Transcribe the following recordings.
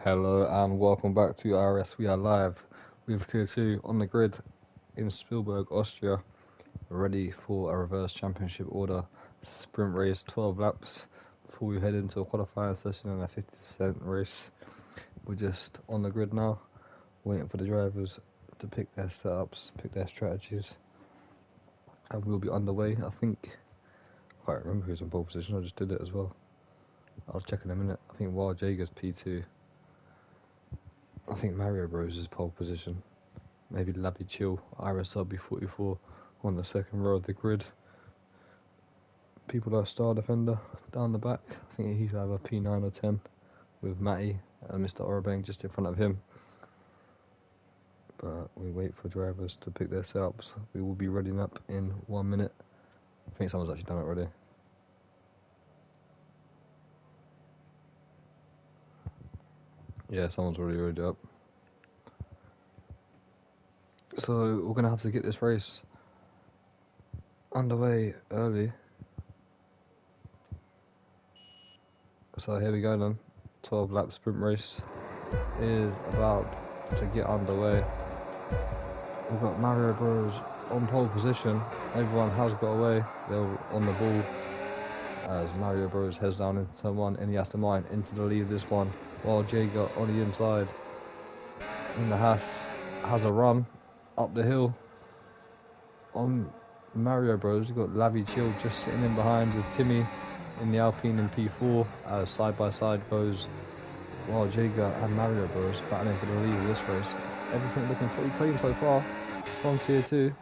Hello and welcome back to IRS. We are live with Tier 2 on the grid in Spielberg, Austria, ready for a reverse championship order sprint race, 12 laps before we head into a qualifying session and a 50% race. We're just on the grid now, waiting for the drivers to pick their setups, pick their strategies, and we'll be underway. I can't remember who's in pole position, I just did it as well. I'll check in a minute. I think Wild Jager's P2. I think Mario Bros is pole position. Maybe Labby Chill, IRS RB44 on the second row of the grid. People like Star Defender down the back. I think he's either P9 or 10 with Matty and Mr. Orabang just in front of him. But we wait for drivers to pick their setups. We will be readying up in 1 minute. I think someone's actually done it already. Yeah, someone's already ready up. So we're going to have to get this race underway early. So here we go then. 12 lap sprint race is about to get underway. We've got Mario Bros on pole position. Everyone has got away. They're on the ball as Mario Bros heads down into turn 1 and he has to mine into the lead of this one. While Jager on the inside in the Haas has a run up the hill on Mario Bros. You've got Lavi Chill just sitting in behind with Timmy in the Alpine in P4 as side by side goes while Jager and Mario Bros battling for the lead of this race. Everything looking pretty clean so far from Tier 2.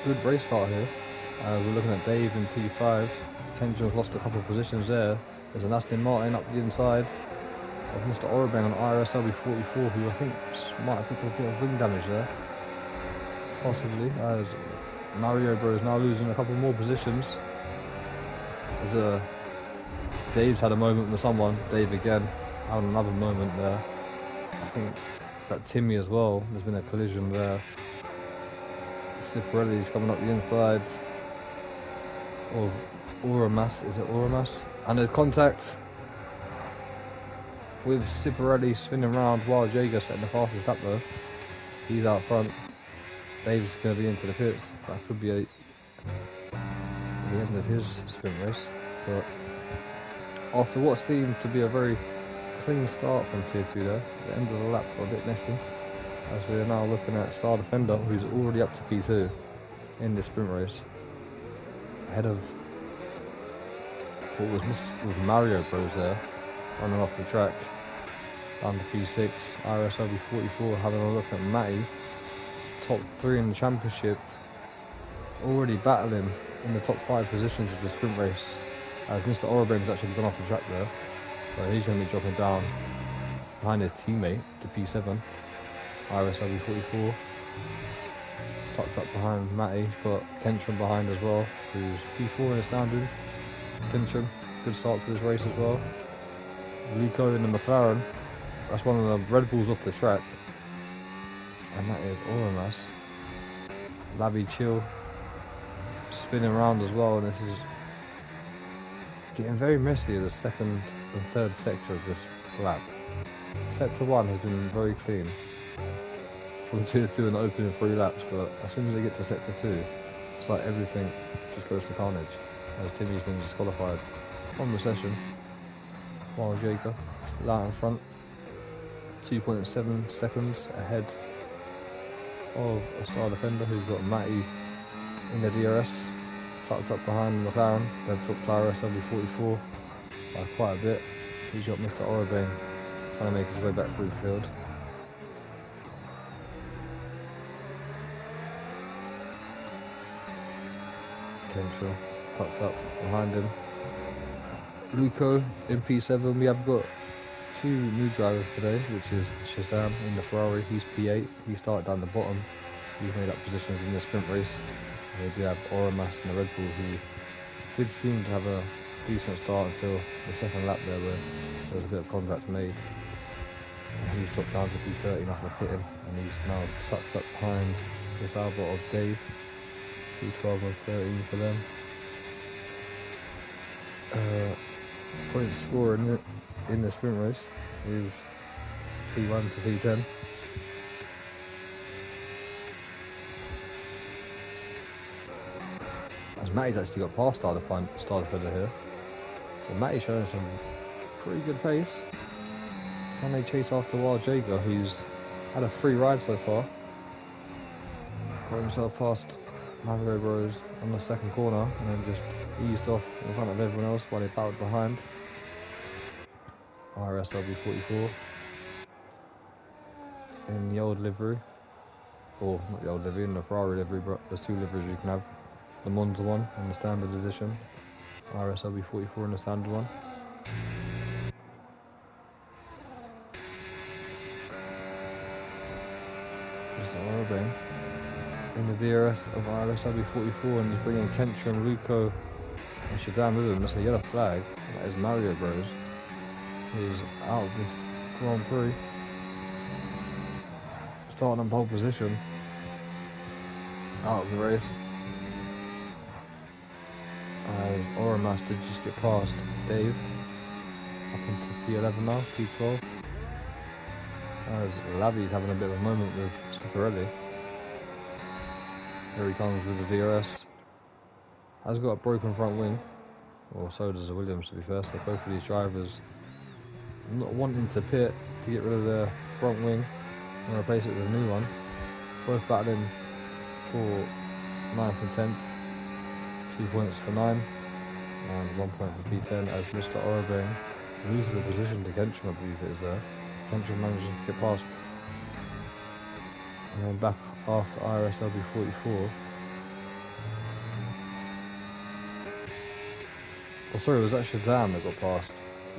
Good race start here. We're looking at Dave in P5. Kendrick lost a couple of positions there. There's an Aston Martin up the inside of Mr. Orabang on IRS RB44, who I think might have picked up a bit of wing damage there. Possibly, as Mario Bros now losing a couple more positions. As Dave's had a moment with someone. Dave again having another moment there. I think it's that Timmy as well. There's been a collision there. Ciparelli's coming up the inside of Auramas. Is it Auramas? And there's contact with Ciparelli spinning around while Jager setting the fastest lap though. He's out front. Dave's going to be into the pits. That could be the end of his sprint race. But after what seemed to be a very clean start from Tier 2 there, the end of the lap got a bit messy. As we are now looking at Star Defender, who's already up to P2 in this sprint race. Ahead of what was with Mario Bros there, running off the track. Down to P6, IRS RB44 having a look at Matty. Top 3 in the championship, already battling in the top 5 positions of the sprint race. As Mr. Orabang's actually gone off the track there. So he's going to be dropping down behind his teammate to P7. IRS RB44. Tucked up behind Matty, got Kentrum behind as well, who's P4 in the standings. Kentrum, good start to this race as well. Luco in the McLaren, that's one of the Red Bulls off the track. And that is Oramas. Labby Chill spinning around as well, and this is getting very messy in the second and third sector of this lap. Sector 1 has been very clean from Tier 2 in the opening 3 laps, but as soon as they get to Sector 2, it's like everything just goes to carnage, as Timmy's been disqualified from the session, while Jager still out in front, 2.7 seconds ahead of a Star Defender who's got Matty in the DRS, tucked up behind the McLaren. They've took IRS RB44 by quite a bit. He's got Mr. Orabang trying to make his way back through the field. Kentrell tucked up behind him. Luco in P7. We have got 2 new drivers today, which is Shazam in the Ferrari. He's P8. He started down the bottom. He's made up positions in the sprint race. And we do have Oramas in the Red Bull, who did seem to have a decent start until the second lap there, where there was a bit of contact made. And he's dropped down to P13 after pitting, and he's now tucked up behind this Albert of Dave. P12 and 13 for them. Point scoring in the sprint race is P1 to P10. As Matty's actually got past Star Defender here. So Matty's showing some pretty good pace. Can they chase after Wild Jager, who's had a free ride so far? Got himself past Mango Bros on the second corner and then just eased off in front of everyone else while they battled behind. IRS LB44 in the old livery, or not the old livery, in the Ferrari livery, but there's two liveries you can have. The Monza one and the standard edition. IRS LB44 and the standard one. Orobane in the DRS of IRS LB44, and he's bringing Kentra, Luco and Shazam with him. That's a yellow flag. That is Mario Bros. He's out of this Grand Prix. Starting on pole position. Out of the race. Oromas did just get past Dave. Up into P11 now, P12. As Lavi's having a bit of a moment with Cifarelli. Here he comes with the DRS. Has got a broken front wing. Or so does the Williams, to be fair. So both of these drivers not wanting to pit to get rid of their front wing and replace it with a new one. Both battling for 9th and 10th. 2 points for 9 and 1 point for P10 as Mr. Orobane loses a position to Kentrum, I believe it is there. Kentrum manages to get past and then back after IRS LB44. Oh sorry, it was that Shazam that got past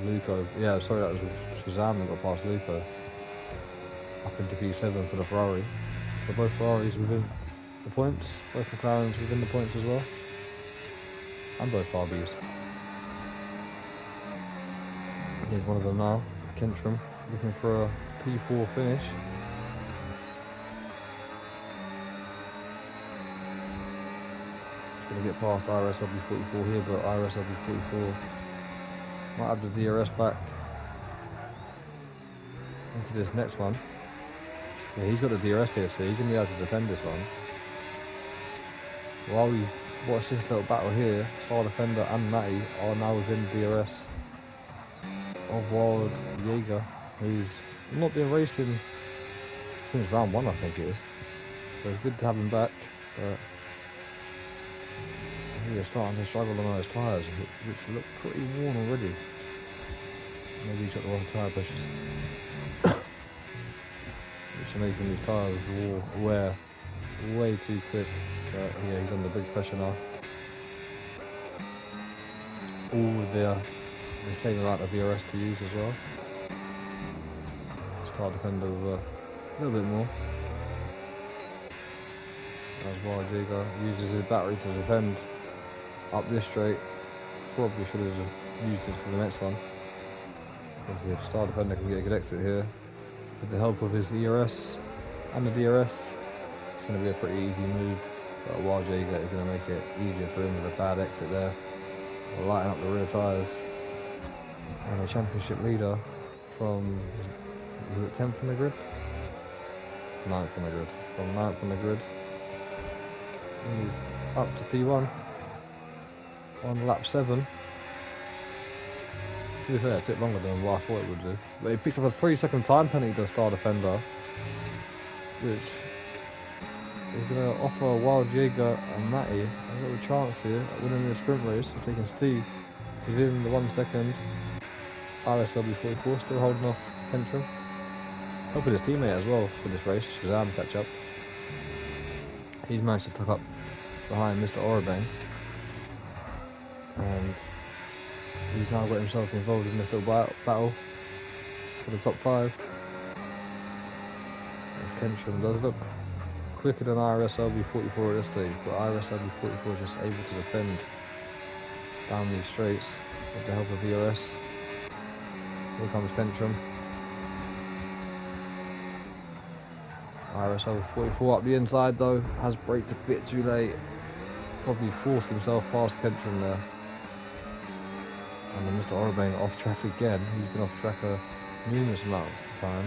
Luco. Yeah, sorry, that was Shazam that got past Luco. Up into P7 for the Ferrari. So both Ferraris within the points, both McLarens within the points as well. And both RBs. Here's one of them now, Kentrum, looking for a P4 finish. He's going to get past IRS LB44 here, but IRS LB44 might have the DRS back into this next one. Yeah, he's got the DRS here, so he's going to be able to defend this one. While we watch this little battle here, Star Defender and Matty are now within DRS of Wild Jager, who's not been racing since round 1, I think it is. So it's good to have him back, but he is starting to struggle on those tyres, which look pretty worn already. Maybe he's got the wrong tyre pressures. Which are making these tyres wear way too quick. But yeah, he's under big pressure now. All with the same amount of DRS to use as well. Star Defender with a little bit more. As Wild Jager uses his battery to defend up this straight. Probably should have used it for the next one. Because if Star Defender can get a good exit here, with the help of his ERS and the DRS, it's going to be a pretty easy move. But Wild Jager is going to make it easier for him with a bad exit there. We'll lighten up the rear tyres. And a championship leader from, was it 10th on the grid? 9th on the grid. From 9th on the grid. He's up to P1 on lap 7. To be fair, it took longer than what I thought it would do. But he picked up a 3-second time penalty to Star Defender, which is going to offer Wild Jager and Matty a little chance here at winning the sprint race. If they can Steve within the 1 second. RSW44 still holding off Kentrum. Helping his teammate as well for this race, Shazam catch up. He's managed to tuck up behind Mr. Orobane. And he's now got himself involved in this little battle for the top 5. As Kentrum does look quicker than IRSLB44 at this stage, but IRSLB44 is just able to defend down these straights with the help of ERS. Here comes Kentrum. IRSLB44 up the inside though, has braked a bit too late. Probably forced himself past Kentrum there. And then Mr. Orban off track again. He's been off track numerous amounts of time.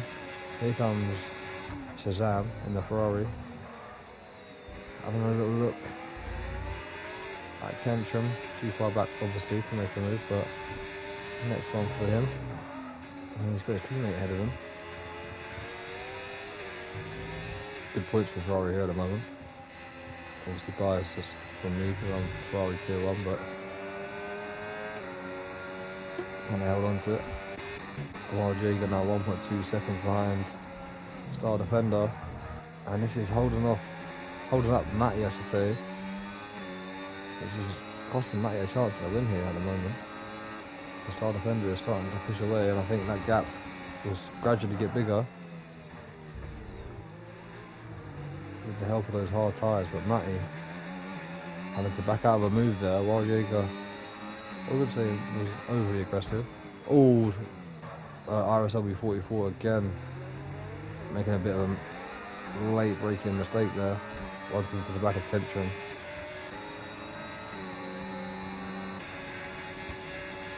Here comes Shazam in the Ferrari. Having a little look at Kentrum. Too far back, obviously, to make a move, but next one for him. And he's got his teammate ahead of him. Good points for Ferrari here at the moment. Obviously biased just from me because I'm Ferrari tier 1, but and they held on to it. While Jager now 1.2 seconds behind Star Defender, and this is holding up Matty, I should say, which is costing Matty a chance to win here at the moment. The Star Defender is starting to push away, and I think that gap will gradually get bigger with the help of those hard tyres. But Matty having to back out of a move there, while Jager, I would say, was overly aggressive. Oh, IRS 44 again, making a bit of a late braking mistake there, runs into the back of Kentrum.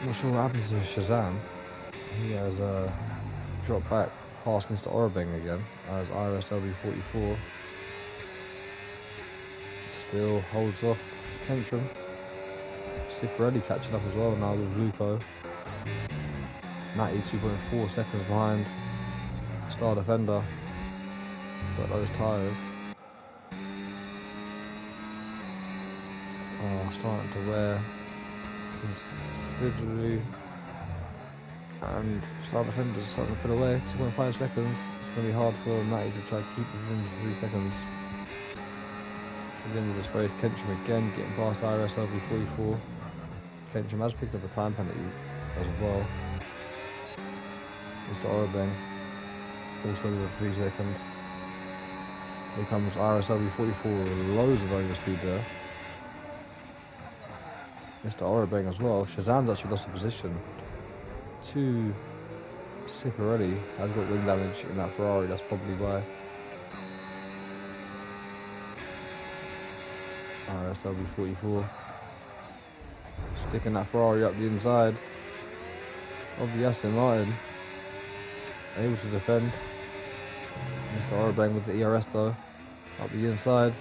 Not sure what happened to Shazam. He has dropped back past Mr. Orabeng again as IRS 44 still holds off Kentrum. Cifarelli catching up as well now with Luco. Matty 2.4 seconds behind Star Defender. Got those tyres. Starting to wear considerably. And Star Defender's starting to put away. 2.5 seconds. It's going to be hard for Matty to try to keep within 3 seconds. Again with this race, Kentrum again getting past IRS 44. Kentrum has picked up a time penalty as well. Mr. Orabeng also with 3 seconds. Here comes IRS 44 with loads of overspeed there. Mr. Orabeng as well. Shazam's actually lost a position to Cifarelli. Has got wing damage in that Ferrari, that's probably why. IRS 44 sticking that Ferrari up the inside of the Aston Martin. Able to defend. Mr. Orabeng with the ERS though, up the inside.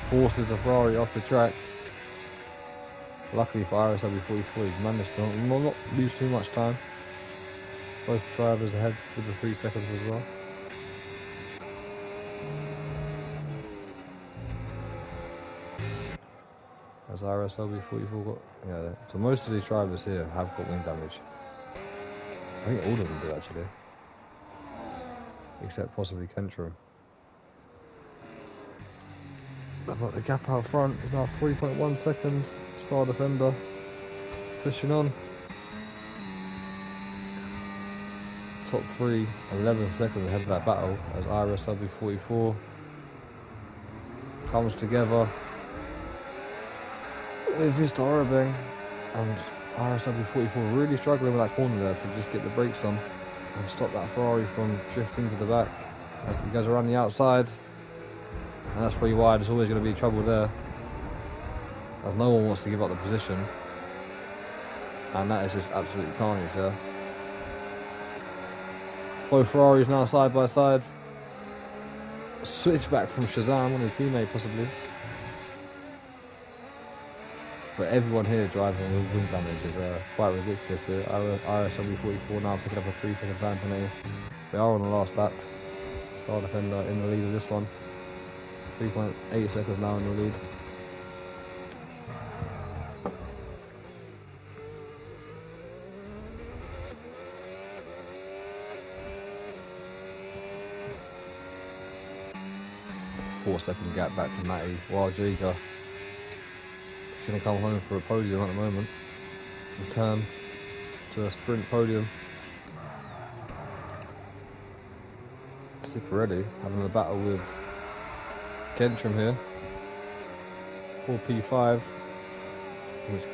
Forces the Ferrari off the track. Luckily for IRS 44, he's managed to not lose too much time. Both drivers ahead with the 3 seconds as well. As IRS 44 got, yeah, so most of these drivers here have got wing damage. I think all of them do actually, except possibly Kentrum. But the gap out front is now 3.1 seconds. Star Defender pushing on. Top 3, 11 seconds ahead of that battle as IRS 44 comes together with Mr. Orabeng, and IRS 44 really struggling with that corner there to just get the brakes on and stop that Ferrari from drifting to the back as he goes around the outside. And that's 3 wide, there's always going to be trouble there as no one wants to give up the position, and that is just absolutely carnage there. Both Ferraris now side by side. Switch back from Shazam on his teammate possibly. But everyone here driving with wing damage is quite ridiculous here. IRS 44 now picking up a 3 second time penalty. They are on the last lap. Star Defender in the lead of this one. 3.8 seconds now in the lead. Four-second gap back to Matty, while Jager is going to come home for a podium at the moment. Return to a sprint podium. Cifarelli having a battle with Kentrum here. 4P5, which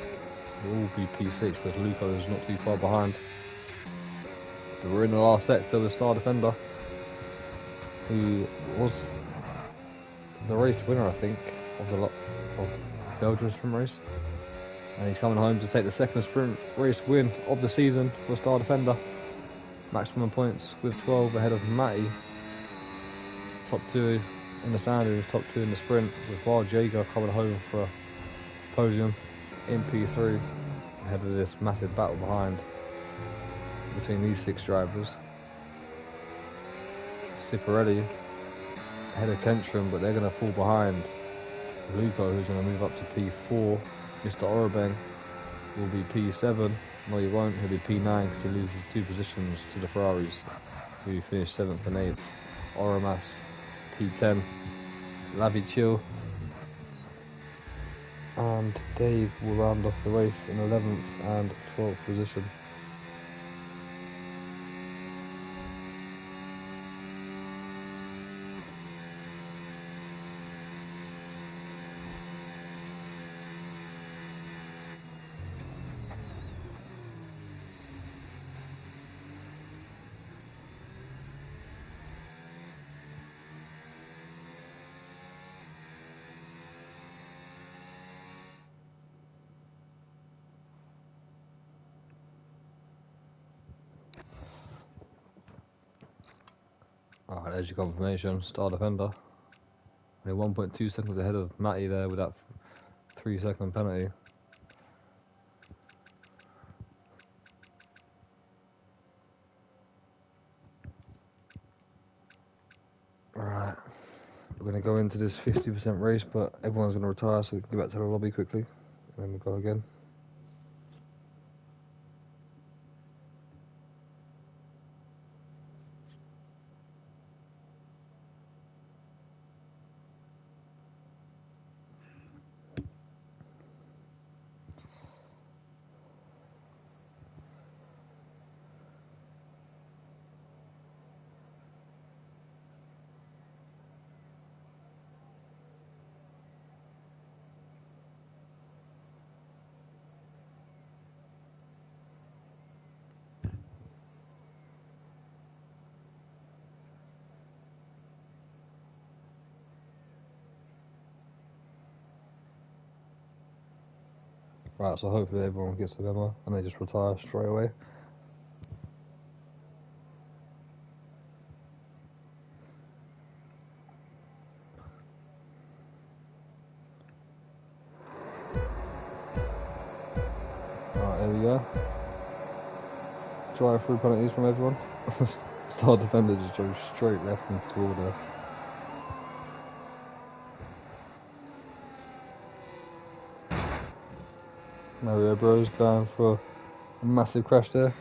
will all be P6 because Luco is not too far behind. But we're in the last sector with Star Defender, who was the race winner, I think, of Belgium's sprint race. And he's coming home to take the second sprint race win of the season for Star Defender. Maximum points with 12 ahead of Matty. Top 2 in the standings, top 2 in the sprint, with Wild Jager coming home for a podium in P3 ahead of this massive battle behind between these 6 drivers. Ciparelli ahead of Kentrum, but they're going to fall behind Luco, who's going to move up to P4. Mr. Orobeng will be P7. No, he won't. He'll be P9 because he loses 2 positions to the Ferraris, who finished 7th and 8th. Oromas P10. Lavi Chill and Dave will round off the race in 11th and 12th position. Alright, there's your confirmation. Star Defender. Only 1.2 seconds ahead of Matty there with that 3-second penalty. Alright, we're going to go into this 50% race, but everyone's going to retire, so we can go back to the lobby quickly, and then we'll go again. Right, so hopefully everyone gets the memo and they just retire straight away. Alright, here we go. Drive-through penalties from everyone. Star Defender just drove straight left into the corner. Mario Bros down for a massive crash there.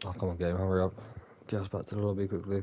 Oh, come on, game, hurry up. Get us back to the lobby quickly.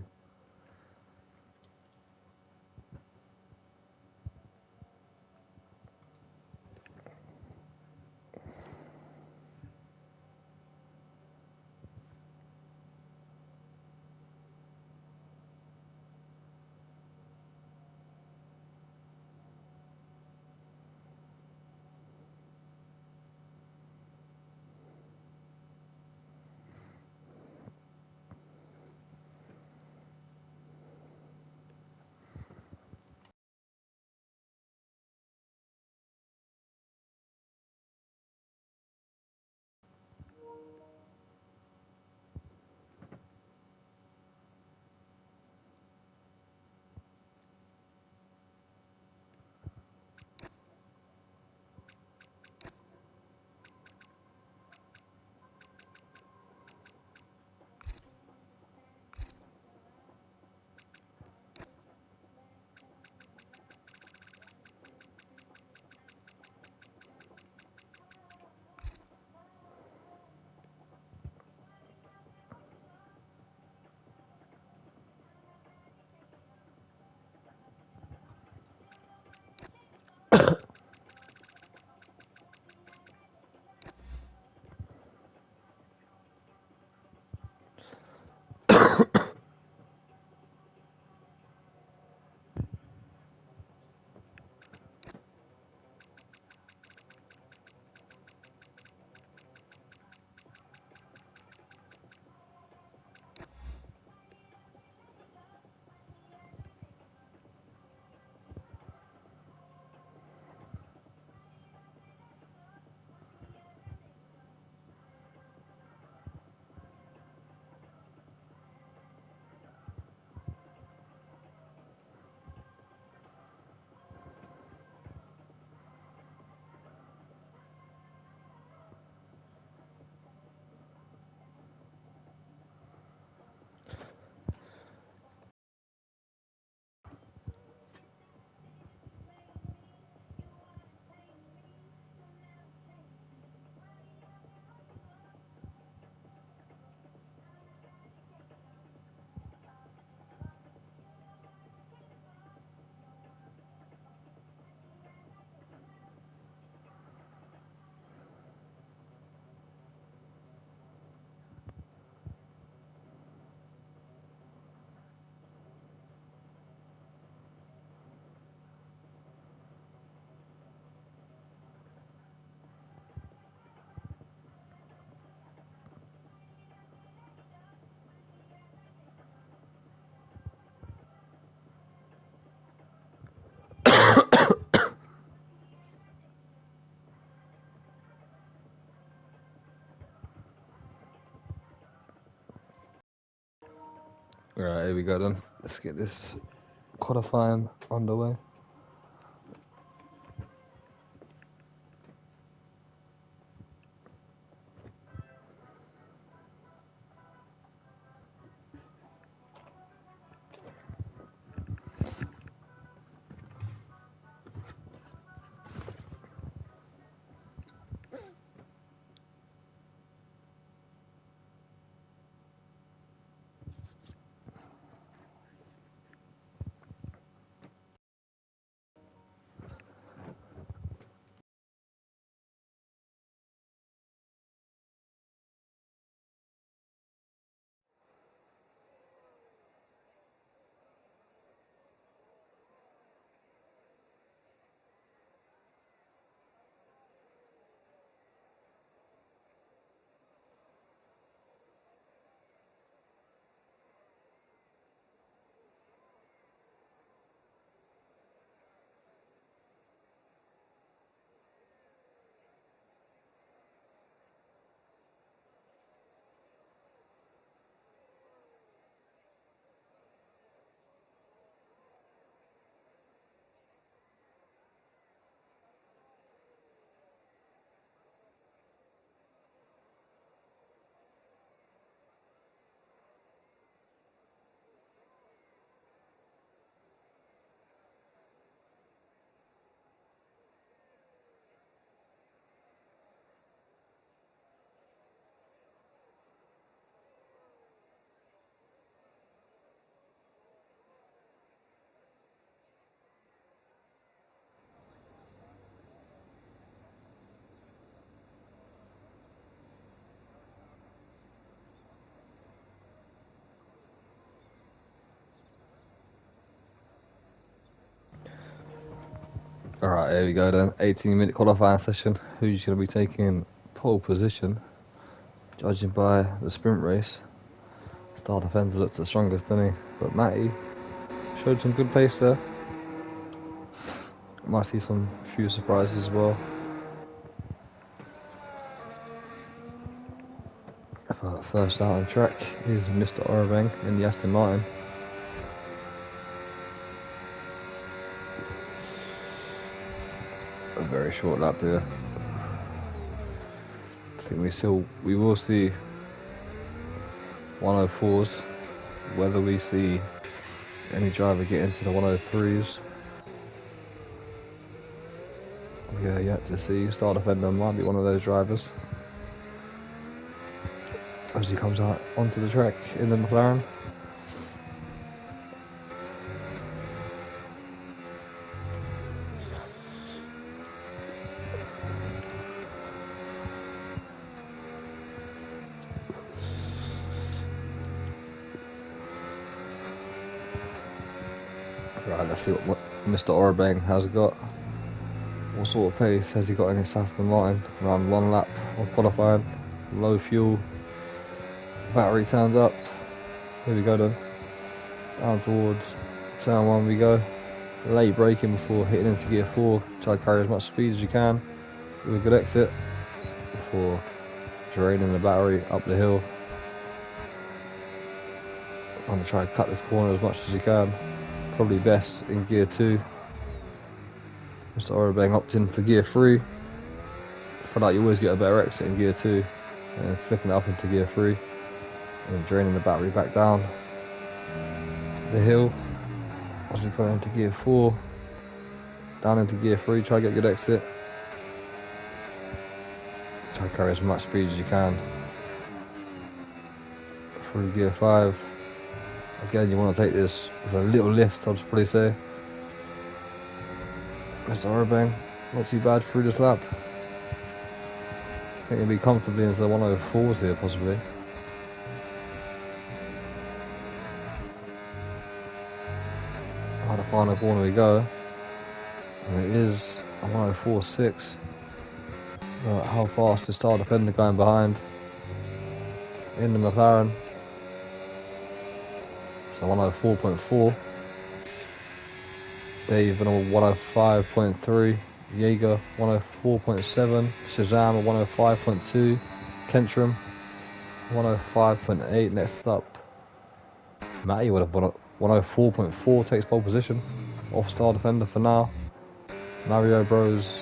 Right, here we go then. Let's get this qualifying underway. Alright, here we go then. 18-minute qualifying session. Who's going to be taking pole position? Judging by the sprint race, Star Defender looks the strongest, didn't he? But Matty showed some good pace there. Might see some few surprises as well. But first out on track is Mr. Orabang in the Aston Martin. A very short lap here. I think we will see 104s. Whether we see any driver get into the 103s, yeah, yet to see. Star Defender might be one of those drivers as he comes out onto the track in the McLaren. Right, let's see what Mr. Orabang has got. What sort of pace has he got in his Aston Martin? Around 1 lap of qualifying. Low fuel. Battery turns up. Here we go then. Down towards turn 1 we go. Late braking before hitting into gear 4. Try to carry as much speed as you can with a good exit before draining the battery up the hill. I'm going to try to cut this corner as much as you can. Probably best in gear 2. Mr. Orabang opted in for gear 3. I feel like you always get a better exit in gear 2 and flicking it up into gear 3 and draining the battery back down the hill as we go into gear 4, down into gear 3. Try to get a good exit. Try to carry as much speed as you can through gear 5. Again, you want to take this with a little lift, I'd probably say. Mr. Orabang, not too bad through this lap. I think he'll be comfortably into the 104s here, possibly. How the final corner we go. And it is a 104.6. How fast is Star Defender going behind in the McLaren? So 104.4. Dave on a 105.3. Jaeger 104.7. Shazam a 105.2. Kentrum 105.8. Next up, Matty would have won 104.4, takes pole position. Off star defender for now. Mario Bros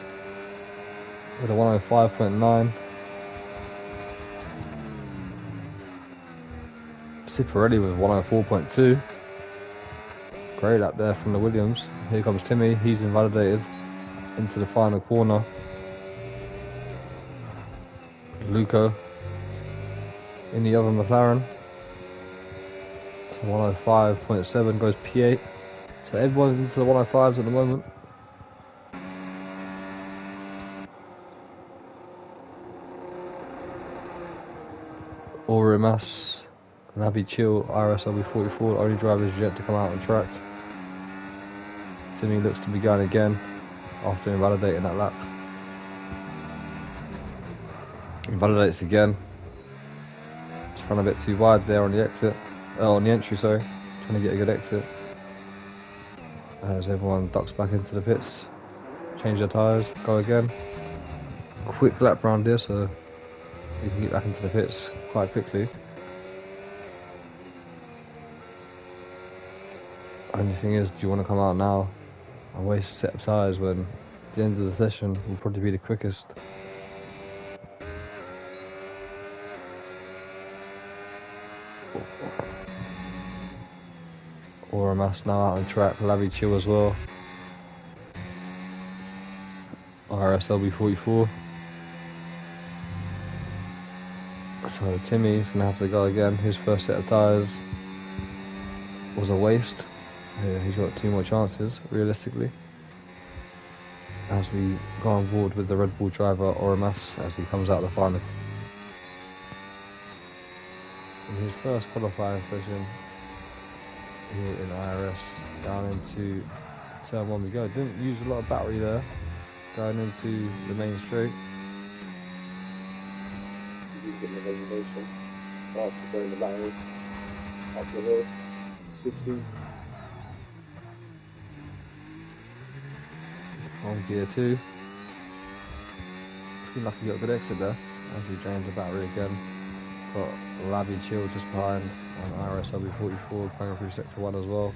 with a 105.9. Ciparelli with 104.2. Great lap there from the Williams. Here comes Timmy, he's invalidated into the final corner. Luco in the other McLaren. So 105.7 goes P8. So everyone's into the 105s at the moment. Orimas, Navi Chill, IRS LB44, only drivers yet to come out on track. Timmy looks to be going again after invalidating that lap. Invalidates again. Just ran a bit too wide there on the exit. On the entry, sorry. Trying to get a good exit. As everyone ducks back into the pits. Change their tyres, go again. Quick lap round here, so you can get back into the pits quite quickly. Only thing is, do you want to come out now and waste a set of tyres when the end of the session will probably be the quickest? Oramas now out on track, Lavi Chill as well. IRS LB44. So Timmy's going to have to go again. His first set of tyres was a waste. Yeah, he's got 2 more chances, realistically. As we go on board with the Red Bull driver, Oramas, as he comes out of the final. In his first qualifying session here in IRS, down into turn 1 we go. Didn't use a lot of battery there, going into the main straight. You get the reservation. Starts to burn the battery up the hill, 60. On gear 2. Seemed like he got a good exit there as he drains the battery again. Got Labby Chill just behind on IRS LB44 going through sector 1 as well.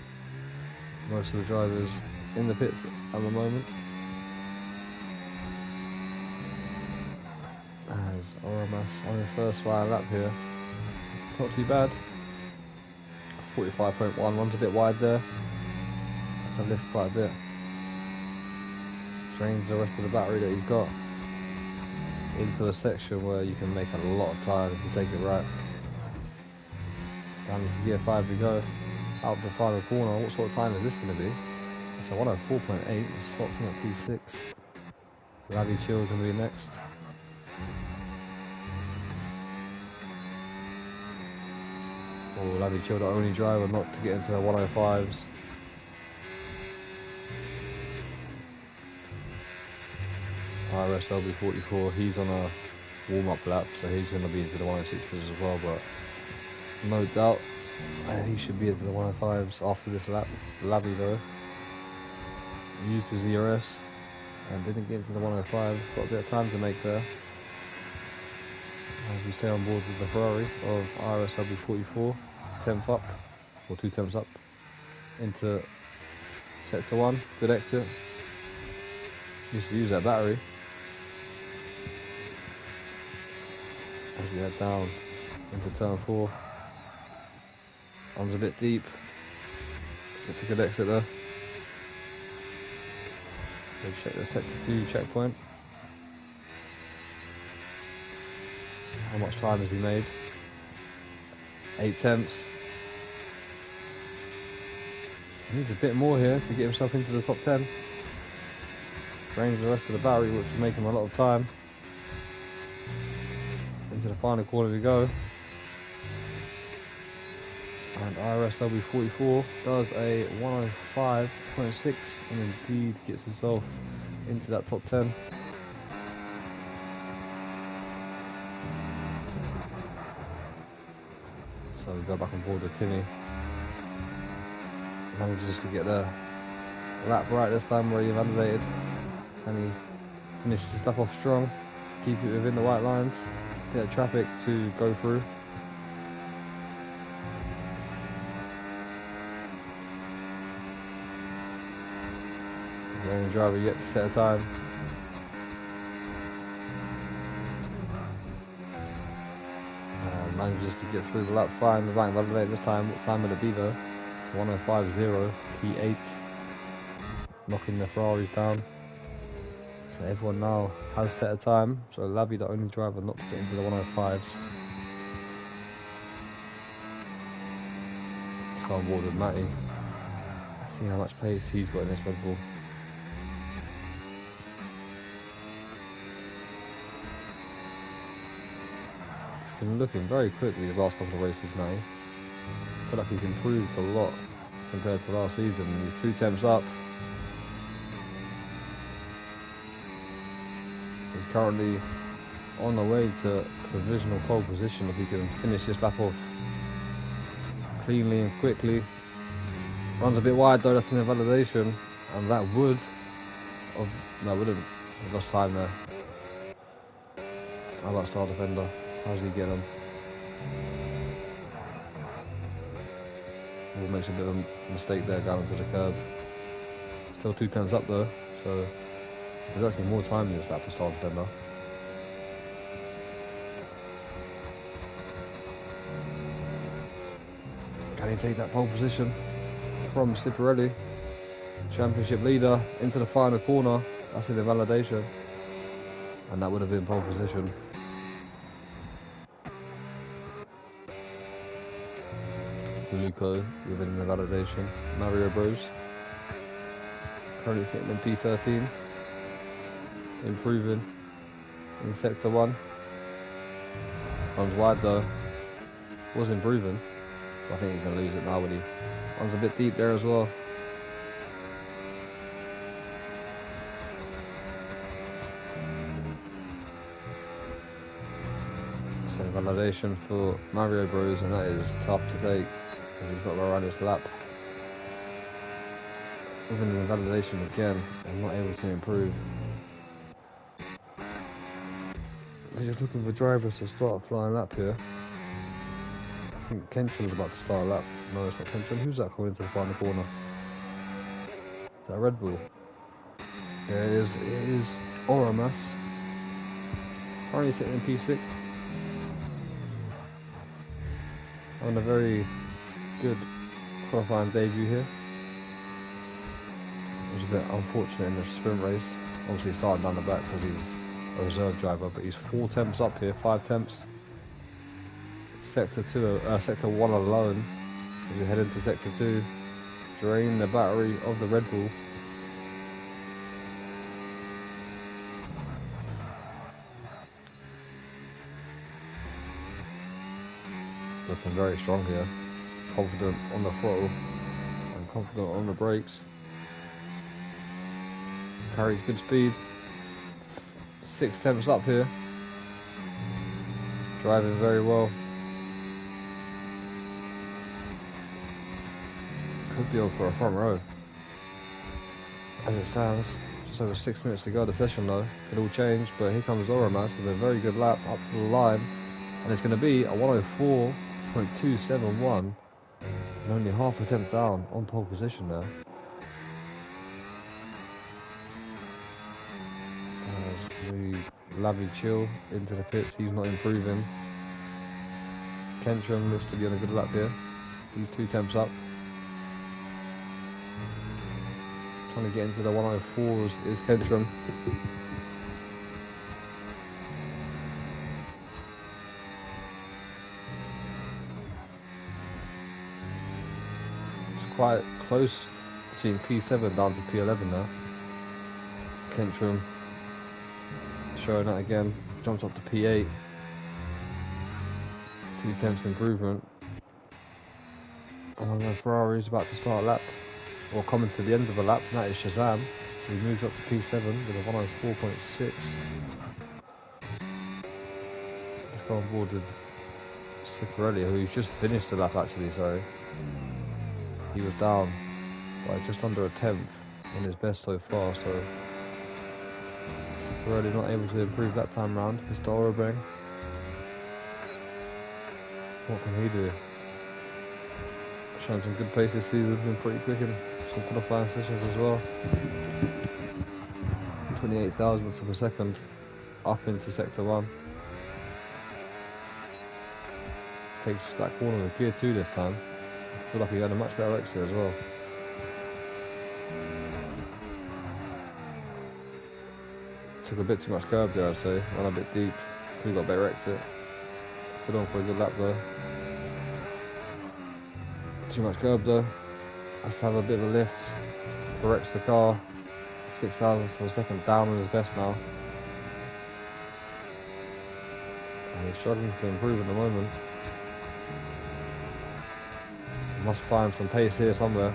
Most of the drivers in the pits at the moment. As Oramas on his first final lap here. Not too bad. 45.1, runs a bit wide there. Can lift quite a bit. Drains the rest of the battery that he's got into a section where you can make a lot of time if you take it right. Down to gear 5 we go. Out the final corner. What sort of time is this going to be? It's a 104.8. It spots him at P6. Labby Chill's going to be next. Oh, Labby Chill, the only driver not to get into the 105s. IRS LB44, he's on a warm-up lap, so he's going to be into the 106s as well, but no doubt he should be into the 105s after this lap. Labby though, used his IRS and didn't get into the 105s, got a bit of time to make there. As we stay on board with the Ferrari of IRS LB44, 10th up, or 2 temps up, into sector 1, good exit. Used to use that battery. As we head down into turn 4. One's a bit deep. It's a good exit there. Go check the sector 2 checkpoint. How much time has he made? 8 temps. He needs a bit more here to get himself into the top 10. Drains the rest of the battery, which will make him a lot of time. Into the final corner we go. And IRS LB44 does a 105.6 and indeed gets himself into that top 10. So we go back on board with Timmy. Manages to get the lap right this time where he validated. And he finishes his stuff off strong. Keep it within the white lines. Get traffic to go through. The only driver yet to set a time. Manages to get through the lap fine. The rank validate this time. What time will it be though? It's 1:05.0 P8. Knocking the Ferraris down. So everyone now has set a time. So Labby, the only driver not to get into the 105s. Let's go on board with Matty. See how much pace he's got in this Red Bull. Been looking very quickly the last couple of races now. I feel like he's improved a lot compared to last season. He's 2 temps up. He's currently on the way to provisional pole position if he can finish this lap off cleanly and quickly. Runs a bit wide though, that's in the validation, and that would no, wouldn't. He lost time there. How about Star Defender? How's he getting him? Will makes a bit of a mistake there going into the curb. Still 2 turns up though, so there's actually more time in this lap for Star Defender. Can he take that pole position from Ciparelli? Championship leader into the final corner. That's in the validation, and that would have been pole position. Luco within the validation. Mario Bros. Currently sitting in P13. Improving in sector 1. Runs wide though. Was improving. I think he's going to lose it now, but he runs a bit deep there as well. So validation for Mario Bros, and that is tough to take. He's got to go around this lap. Even in the validation again, I'm not able to improve. They're just looking for drivers to start a flying lap here. I think Kentron's about to start a lap. No, it's not Kentron. Who's that coming into the final corner? Is that Red Bull? Yeah, it is. It is Oramas. Currently sitting in P6. On a very good qualifying debut here. It was a bit unfortunate in the sprint race. Obviously starting down the back because he's a reserve driver, but he's 4 temps up here, 5 temps. Sector 1 alone. As we head into sector 2, drain the battery of the Red Bull. Looking very strong here. Confident on the throttle and confident on the brakes. Carries good speed. 6 temps up here. Driving very well. Could be on for a front row. As it stands, just over 6 minutes to go the session though. Could all change, but here comes Oramas with a very good lap up to the line. And it's going to be a 104.271. And only half a tenth down on pole position there. As we Labby chill into the pits, he's not improving. Kentron looks to be on a good lap here. He's 2 temps up. Trying to get into the 104s is Kentron. It's quite close between P7 down to P11 now. Kentron showing that again. Jumps up to P8. 2 temps improvement. And then Ferrari's about to start a lap. Or coming to the end of a lap, and that is Shazam. He moves up to P7 with a 104.6. Let's go on board with Ciparelli, who's just finished the lap actually, sorry. He was down by just under a tenth in his best so far, so Ciparelli not able to improve that time round. Mr. Orobeng. What can he do? Showing some good pace this season, been pretty quick in some qualifying sessions as well. 28 thousandths of a second up into sector 1. Takes that corner with gear 2 this time. I feel like he had a much better exit as well. Took a bit too much curve there, I'd say. Went a bit deep. Could have got a better exit. Still on for a good lap though. Too much curve though. Has to have a bit of a lift. Corrects the car. 6 thousandths of a second down on his best now. And he's struggling to improve at the moment. Must find some pace here somewhere.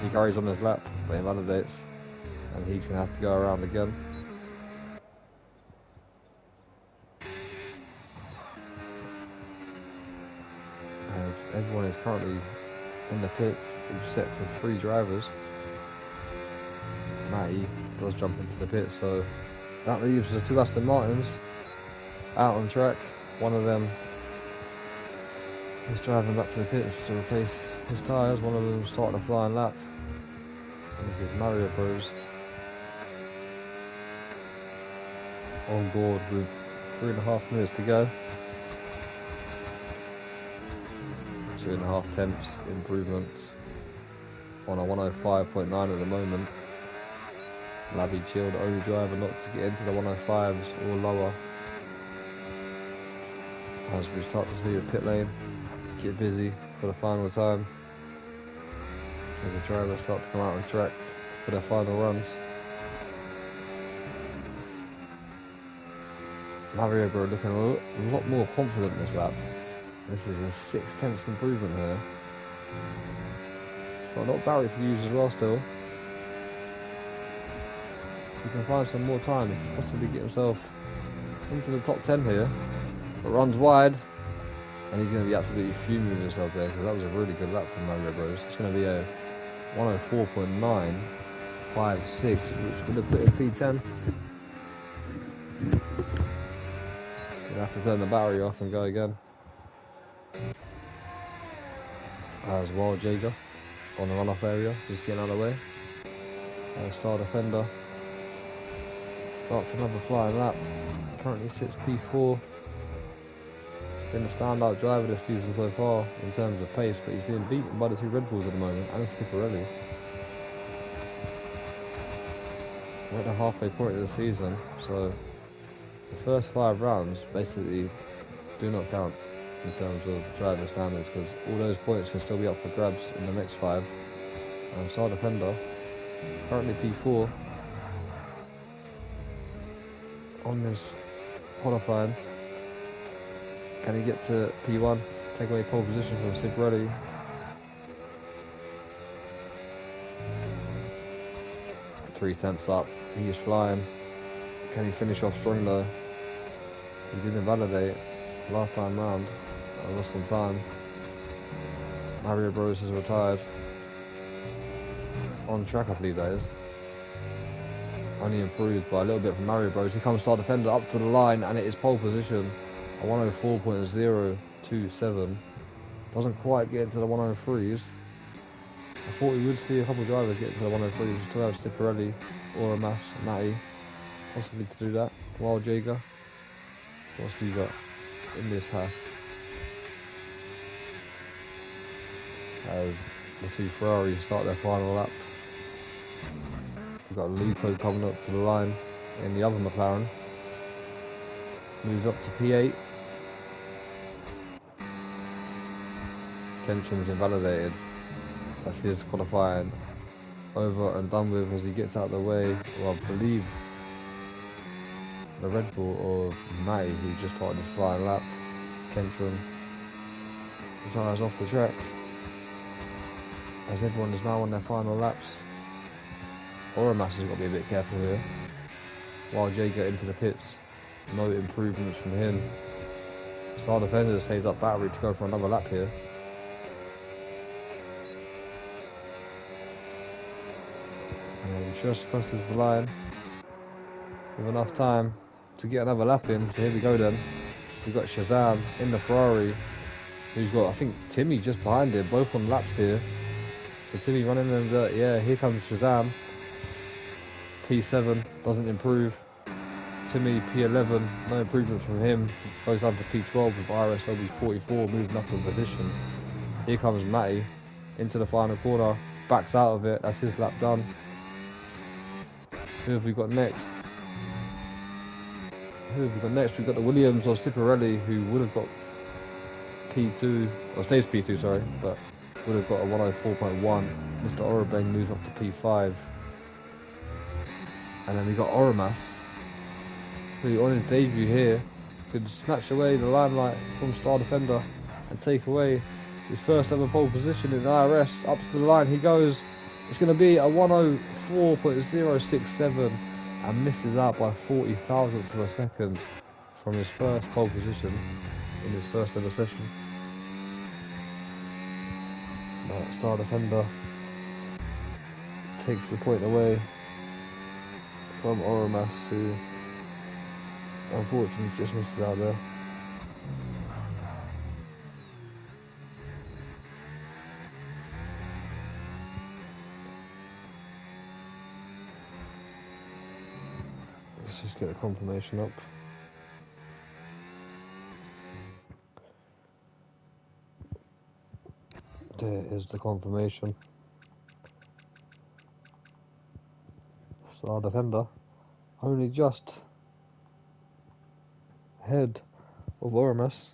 He carries on his lap, but he validates. And he's going to have to go around again. As everyone is currently in the pits, except for 3 drivers. Matty does jump into the pit, so that leaves the 2 Aston Martins out on track. One of them is driving back to the pits to replace his tyres. One of them starting a flying lap. And this is Mario Bros. On board with 3.5 minutes to go. 2.5 tenths improvements on a 105.9 at the moment. Labby chilled only driver not to get into the 105s or lower. As we start to see the pit lane get busy for the final time. As the drivers start to come out on track for their final runs. Mario Bro looking a lot more confident this lap. This is a 6 tenths improvement here. Got a lot of Barry to use as well still. If he can find some more time, he can possibly get himself into the top 10 here. But runs wide, and he's going to be absolutely fuming with himself there, because that was a really good lap from Mario Bros. It's going to be a 104.956, which would have put him P10. You'll have to turn the battery off and go again. As Wild Jager on the runoff area, just getting out of the way. Star Defender starts another flying lap. Currently sits P4. Been a standout driver this season so far in terms of pace, but he's being beaten by the 2 Red Bulls at the moment and Ciparelli. We're at the halfway point of the season, so the first 5 rounds basically do not count in terms of driver standards, because all those points can still be up for grabs in the next 5. And Star Defender, currently P4 on this qualifying. Can he get to P1, take away pole position from Ciparelli? Three tenths up, he is flying. Can he finish off strong though? He didn't validate last time round. I lost some time. Mario Bros has retired. On track, I believe that is. Only improved by a little bit from Mario Bros. Here comes Star Defender up to the line, and it is pole position. A 104.027. Doesn't quite get into the 103s. I thought we would see a couple of drivers get into the 103s. Still have Ciparelli or a Matty possibly to do that. Wild Jager. What's he got in this Haas? As the 2 Ferraris start their final lap. We've got Lupo coming up to the line in the other McLaren. Moves up to P8. Kenshin's invalidated. That's his qualifying over and done with as he gets out of the way. Well, I believe the Red Bull or Matty, who just started his flying lap. Kenshin retires off the track. As everyone is now on their final laps. Oramas has got to be a bit careful here. While Jay get into the pits, no improvements from him. Star Defender saves up battery to go for another lap here. And he just crosses the line with enough time to get another lap in. So here we go then. We've got Shazam in the Ferrari, who's got, I think, Timmy just behind him, both on laps here. So Timmy running in the dirt. Yeah, here comes Shazam. P7 doesn't improve. Timmy P11, no improvement from him. Goes down to P12 with IRS LB44 moving up in position. Here comes Matty into the final corner, backs out of it. That's his lap done. Who have we got next? We've got the Williams or Ciparelli, who would have got P2, or stays P2, sorry, but would have got a 104.1. Mr. Orobeng moves up to P5. And then we got Oromas, who on his debut here could snatch away the limelight from Star Defender and take away his first ever pole position in the IRS. Up to the line he goes. It's going to be a 104.067 and misses out by 40 thousandths of a second from his first pole position in his first ever session. But Star Defender takes the point away from Oromas, who unfortunately just missed it out there. Let's just get a confirmation up. There is the confirmation. Star Defender only just ahead of Oromas.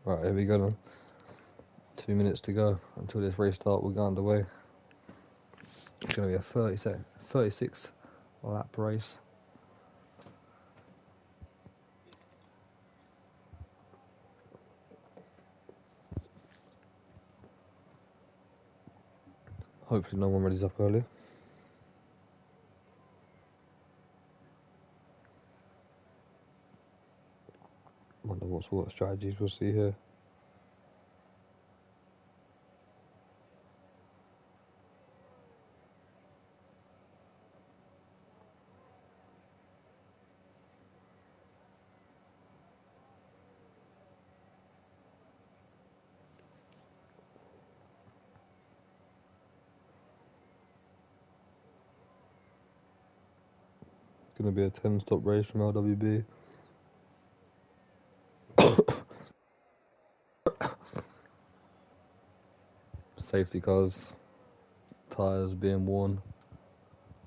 Right, here we go then. 2 minutes to go until this race start will go underway. It's going to be a 36 lap race. Hopefully no one ready's up early. Wonder what sort of strategies we'll see here. It's going to be a 10-stop race from LWB. Safety cars, tyres being worn.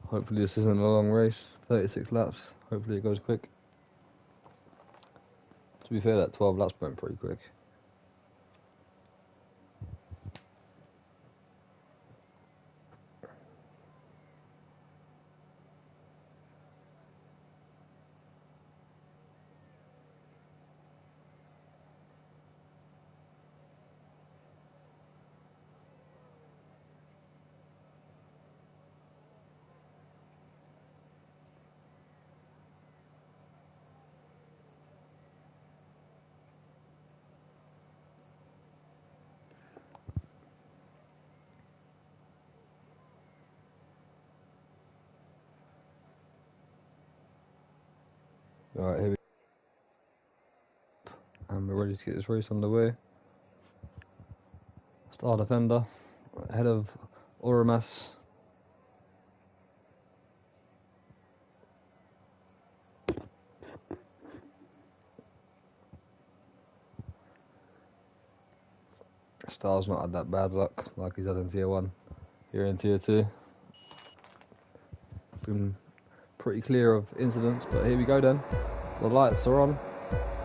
Hopefully this isn't a long race, 36 laps. Hopefully it goes quick. To be fair, that 12 laps went pretty quick. Alright, here we go. And we're ready to get this race underway. Star Defender ahead of Oromas. Star's not had that bad luck like he's had in Tier 1. Here in Tier 2. Been pretty clear of incidents, but here we go then. The lights are on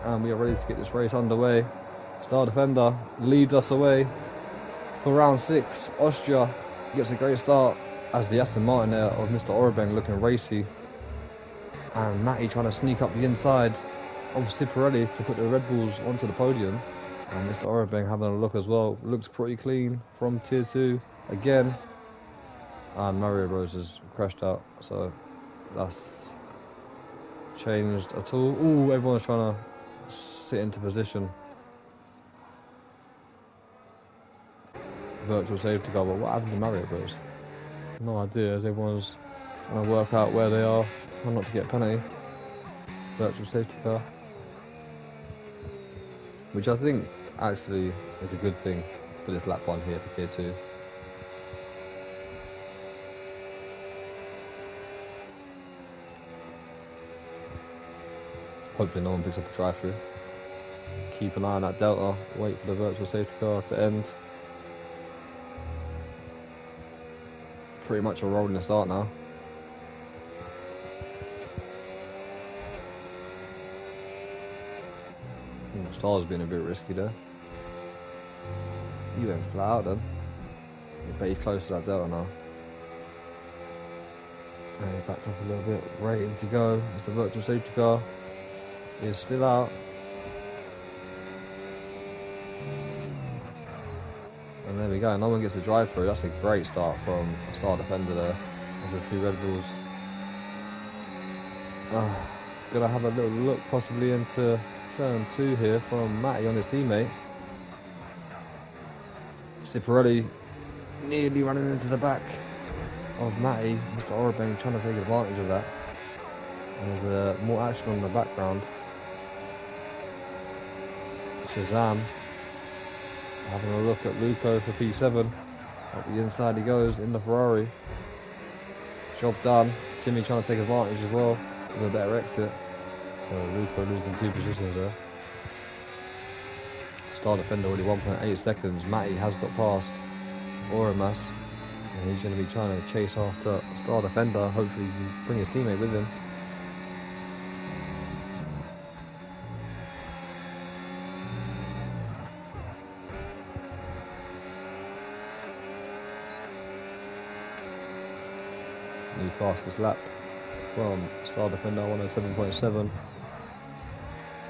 and we are ready to get this race underway. Star Defender leads us away For round 6, Austria gets a great start as the Aston Martin there of Mr. Orabeng looking racy. And Matty trying to sneak up the inside of Ciparelli to put the Red Bulls onto the podium. And Mr. Orabeng having a look as well. Looks pretty clean from tier 2 again. And Mario Bros has crashed out, so that's changed at all. Ooh, everyone's trying to sit into position. Virtual safety car, but what happened to Mario Bros? No idea, as everyone's trying to work out where they are, trying not to get a penalty. Virtual safety car, which I think actually is a good thing for this lap 1 here for tier 2. Hopefully no one picks up a drive-through. Keep an eye on that delta, wait for the virtual safety car to end. Pretty much a rolling start now. Star's been a bit risky there. He went flat out then. But he's close to that delta now. And he backed up a little bit, ready to go. As the virtual safety car is still out. And there we go, no one gets a drive through. That's a great start from a star defender there. There's the 2 Red Bulls. Gonna have a little look possibly into turn 2 here from Matty on his teammate. Ciparelli nearly running into the back of Matty. Mr. Orabeng trying to take advantage of that. And there's more action on the background. Shazam having a look at Luco for P7. Up the inside he goes in the Ferrari. Job done. Timmy trying to take advantage as well with a better exit. So Luco losing 2 positions there. Star defender already 1.8 seconds. Matty has got past Oramas. And he's going to be trying to chase after star defender. Hopefully he can bring his teammate with him. New fastest lap from star defender 107.7.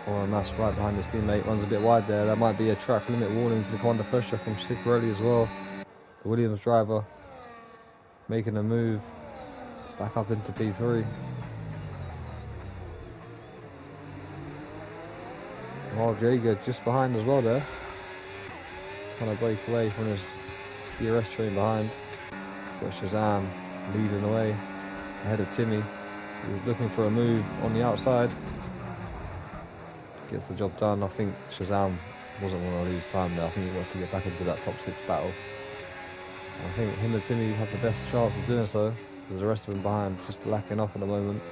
Oramas right behind his teammate, runs a bit wide there. That might be a track limit warning to the under pressure from Ciparelli as well. The Williams driver making a move back up into P3. While Jaeger just behind as well there. Trying to break away from his IRS train behind. Got Shazam leading away ahead of Timmy. He was looking for a move on the outside. Gets the job done. I think Shazam wasn't going to lose time there. I think he wants to get back into that top 6 battle. I think him and Timmy have the best chance of doing so, because the rest of them behind just lacking off at the moment.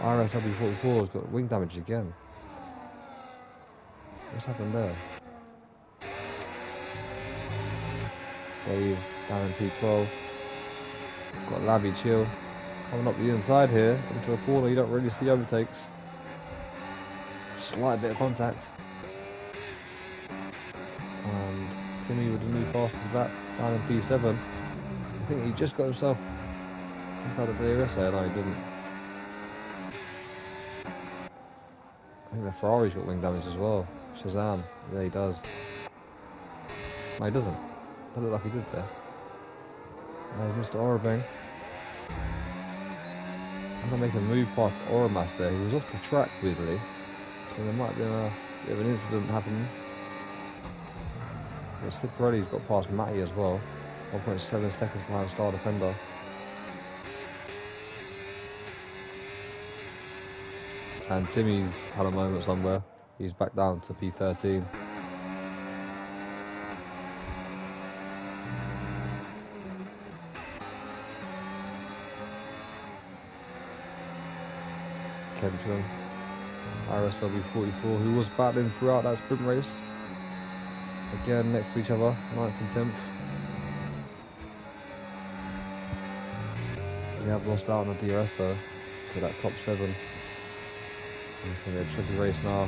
IRS W44 has got wing damage again. What's happened there? Dave down in P12. Got Labby chill. Coming up the inside here into a corner, you don't really see overtakes. Slight bit of contact. And Timmy with the new fastest lap down in P7. I think he just got himself inside of the DRS there. No, he didn't. I think the Ferrari's got wing damage as well. Shazam. Yeah, he does. No, he doesn't. Doesn't look like he did there. There's Mr. Orabeng. I'm going to make a move past Oramas there. He was off the track weirdly. So there might have been a bit of an incident happening. But Ciparelli's got past Matty as well. 1.7 seconds behind star defender. And Timmy's had a moment somewhere. He's back down to P13. Kentron, IRS W44, who was battling throughout that sprint race. Again, next to each other, 9th and 10th. We have lost out on the DRS though, to that top 7. It's going to be a tricky race now.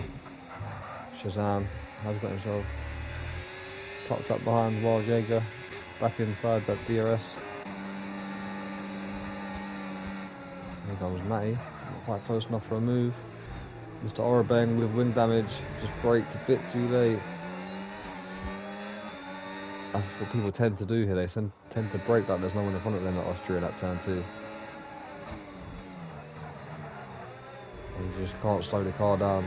Shazam has got himself Tucked up behind Wild Jaeger, back inside that DRS. Here comes Matty, not quite close enough for a move. Mr. Orabeng with wing damage, just braked a bit too late. That's what people tend to do here, they tend to brake like there's no one in front of them at Austria in that turn too. And you just can't slow the car down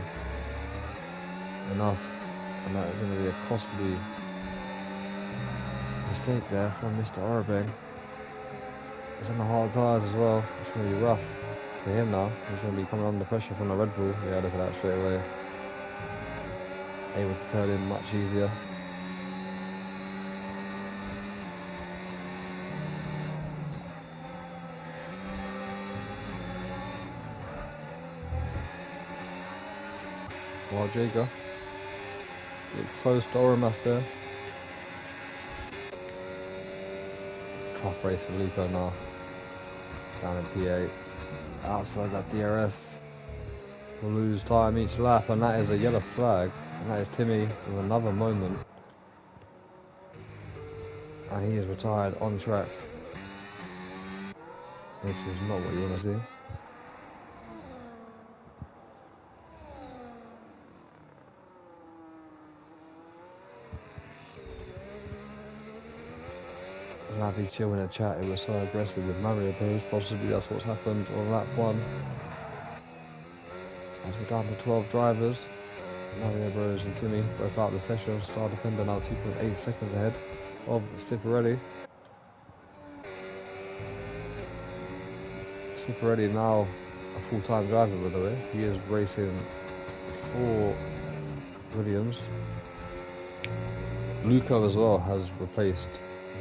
enough, and that is going to be a costly mistake there from Mr. Orabeng. He's on the hard tyres as well. It's going to be rough for him now. He's going to be coming under pressure from the Red Bull. Yeah, look at that straight away. Able to turn in much easier. Wild Jaeger. Close to Oramas there. Tough race for Luco now. Down in P8. Outside that DRS. Will lose time each lap, and that is a yellow flag. And that is Timmy with another moment. And he is retired on track. Which is not what you want to see. Lavi chill in the chat, it was so aggressive with Mario Bros. Possibly that's what's happened on lap 1. As we're down to 12 drivers, Mario Bros and Timmy both out of the session. Star Defender now 2.8 seconds ahead of Ciporetti. Ciporetti now a full-time driver, by the way. He is racing for Williams. Luco as well has replaced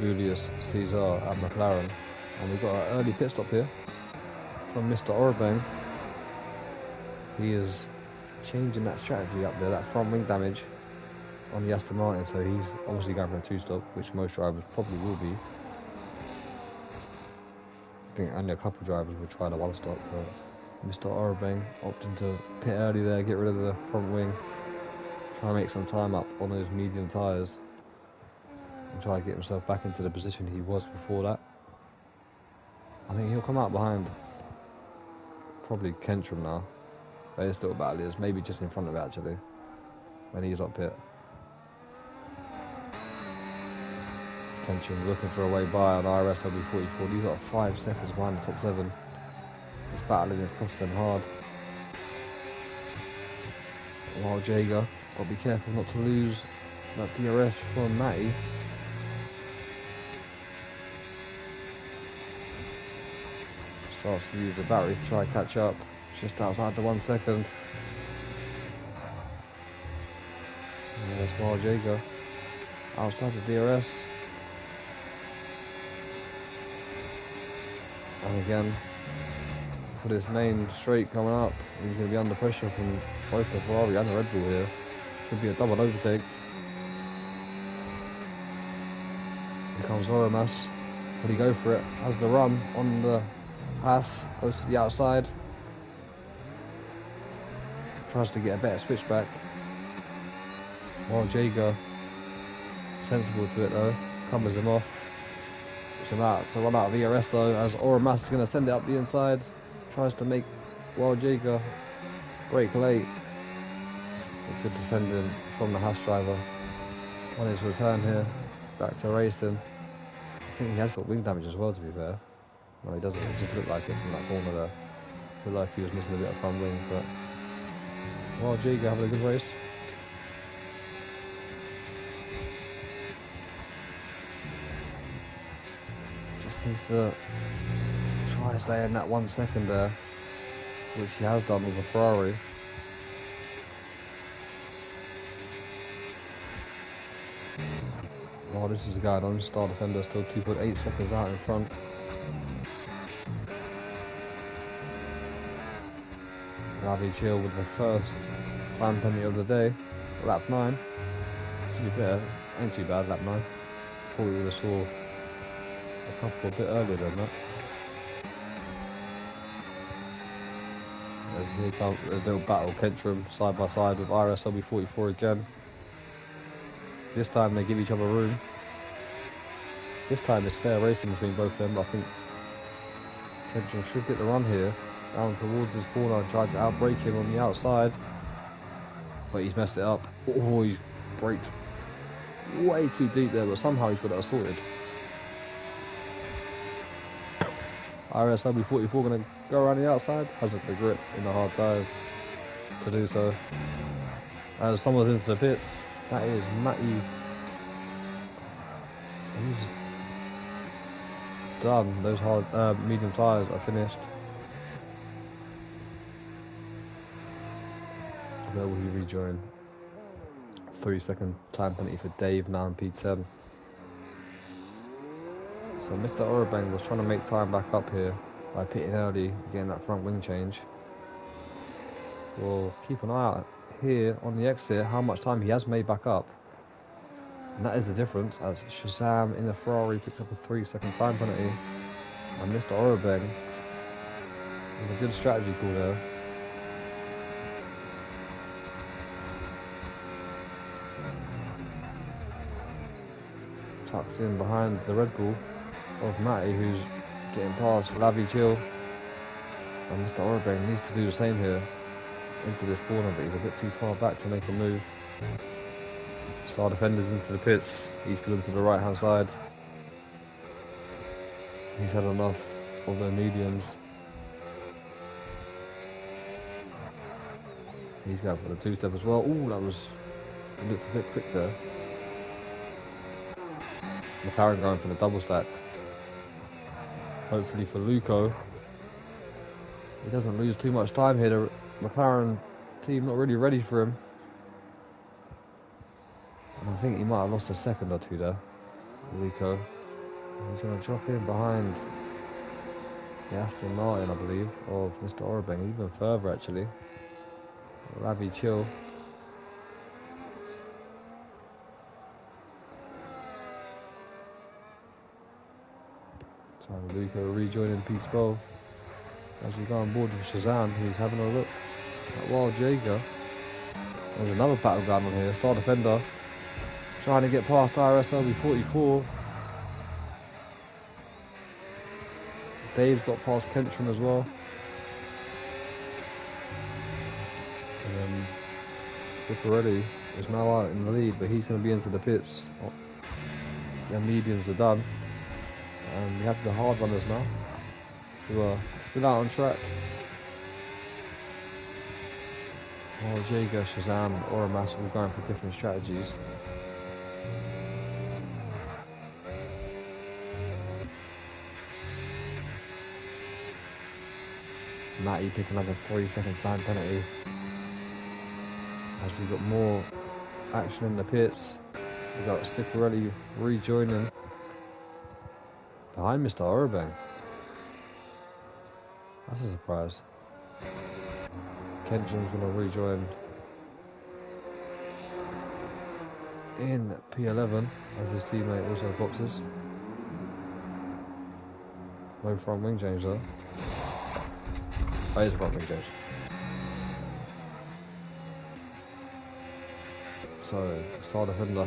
Julius Caesar at McLaren, and we've got an early pit stop here from Mr. Orabeng. He is changing that strategy up there, that front wing damage on the Aston Martin, so he's obviously going for a 2-stop, which most drivers probably will be. I think only a couple drivers will try the 1-stop, but Mr. Orabeng opting to pit early there, get rid of the front wing, try and make some time up on those medium tyres, and try to get himself back into the position he was before that. I think he'll come out behind probably Kentrum now. But it's still battle is maybe just in front of it actually when he's up pit. Kentrum looking for a way by on IRS W44. He's got 5 seconds behind the top 7. This battling is costing them hard. Wild Jaeger, got to be careful not to lose that DRS from Matty. Starts to use the battery to try and catch up, just outside the 1 second. And there's Wild Jaeger outside the DRS. And again, for this main straight coming up, he's going to be under pressure from both the Ferrari and the Red Bull here. Could be a double overtake. Here comes Oramas. Could he go for it? Has the run on the pass, goes to the outside. Tries to get a better switchback. Wild Jaeger, sensible to it though, covers him off. Puts him out to run out of ERS though, as Oramas is going to send it up the inside. Tries to make Wild Jaeger brake late. Good defending from the Haas driver on his return here, back to racing. I think he has got wing damage as well, to be fair. No, he doesn't. It just looked like it from that corner there. Looked like he was missing a bit of front wing, but Wild Jaeger having a good race. Just needs to try and stay in that 1 second there, which he has done with a Ferrari. Oh, this is a guy on Star Defender, still 2.8 seconds out in front. Ravi Chill with the first time penalty of the day, lap 9. To be fair, ain't too bad, lap 9. Probably would have saw a couple a bit earlier than that. As here comes a little battle, Kentrum side by side with IRS W44 again. This time they give each other room. This time it's fair racing between both of them, but I think Kendrick should get the run here. Down towards his corner and tried to outbrake him on the outside. But he's messed it up. Oh, he's braked way too deep there, but somehow he's got it sorted. IRS LB44 going to go around the outside. Hasn't the grip in the hard tyres to do so. As someone's into the pits, that is Matty. He's done. Those hard medium tyres are finished. Where will he rejoin? 3-second time penalty for Dave now in P10. So Mr. Orobeng was trying to make time back up here by pitting early, getting that front wing change. We'll keep an eye out here on the exit how much time he has made back up. And that is the difference, as Shazam in the Ferrari picked up a 3-second time penalty. And Mr. Orobeng with a good strategy call there. Tucks in behind the Red Bull of Matty, who's getting past Lavi Chill. And Mr. Orobeng needs to do the same here into this corner, but he's a bit too far back to make a move. Star defenders into the pits, each going to the right hand side. He's had enough of their mediums. He's going for the two-step as well. Ooh, that was, it looked a bit quick there. McLaren going for the double stack. Hopefully for Luco. He doesn't lose too much time here. The McLaren team not really ready for him. And I think he might have lost a second or two there, Luco. He's going to drop in behind the Aston Martin, I believe, of Mr. Orobeng, even further actually. Lavi Chill. Luca rejoining P12 as we go on board with Shazam, who's having a look at Wild Jaeger. There's another battle going on here. Star Defender trying to get past IRS LB44. Dave's got past Kentron as well. And then Ciporetti is now out in the lead, but he's going to be into the pits. Oh, their mediums are done. And we have the hard runners now, who are still out on track. While Jaeger, Shazam, Oramas are all going for different strategies. Matty picking up a 3-second time penalty. As we've got more action in the pits. We've got Ciporetti rejoining behind Mr. Orobeng. That's a surprise. Kentron's going to rejoin in P11 as his teammate also boxes. No front wing change though. Oh, here's a front wing change. So, Star Defender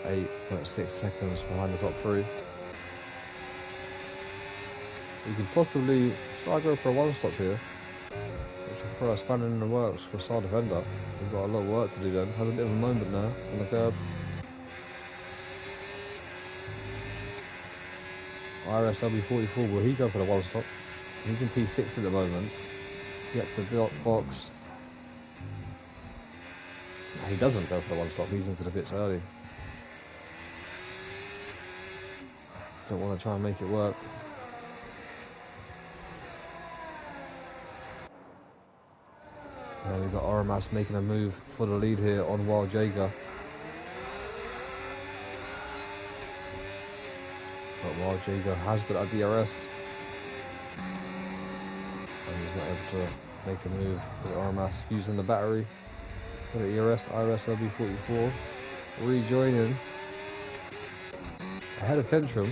8.6 seconds behind the top three. You could possibly try to go for a one-stop here, which will throw a spanner in the works for Star Defender. We've got a lot of work to do then. Has a bit of a moment now on the curb. IRS LB44, will he go for the one-stop? He's in P6 at the moment. Yet to box. No, he doesn't go for the one-stop, he's into the pits early. Don't want to try and make it work. And we've got Oramas making a move for the lead here on Wild Jaeger. But Wild Jaeger has got a DRS. And he's not able to make a move with Oramas using the battery for the IRS LB44. Rejoining ahead of Kentron.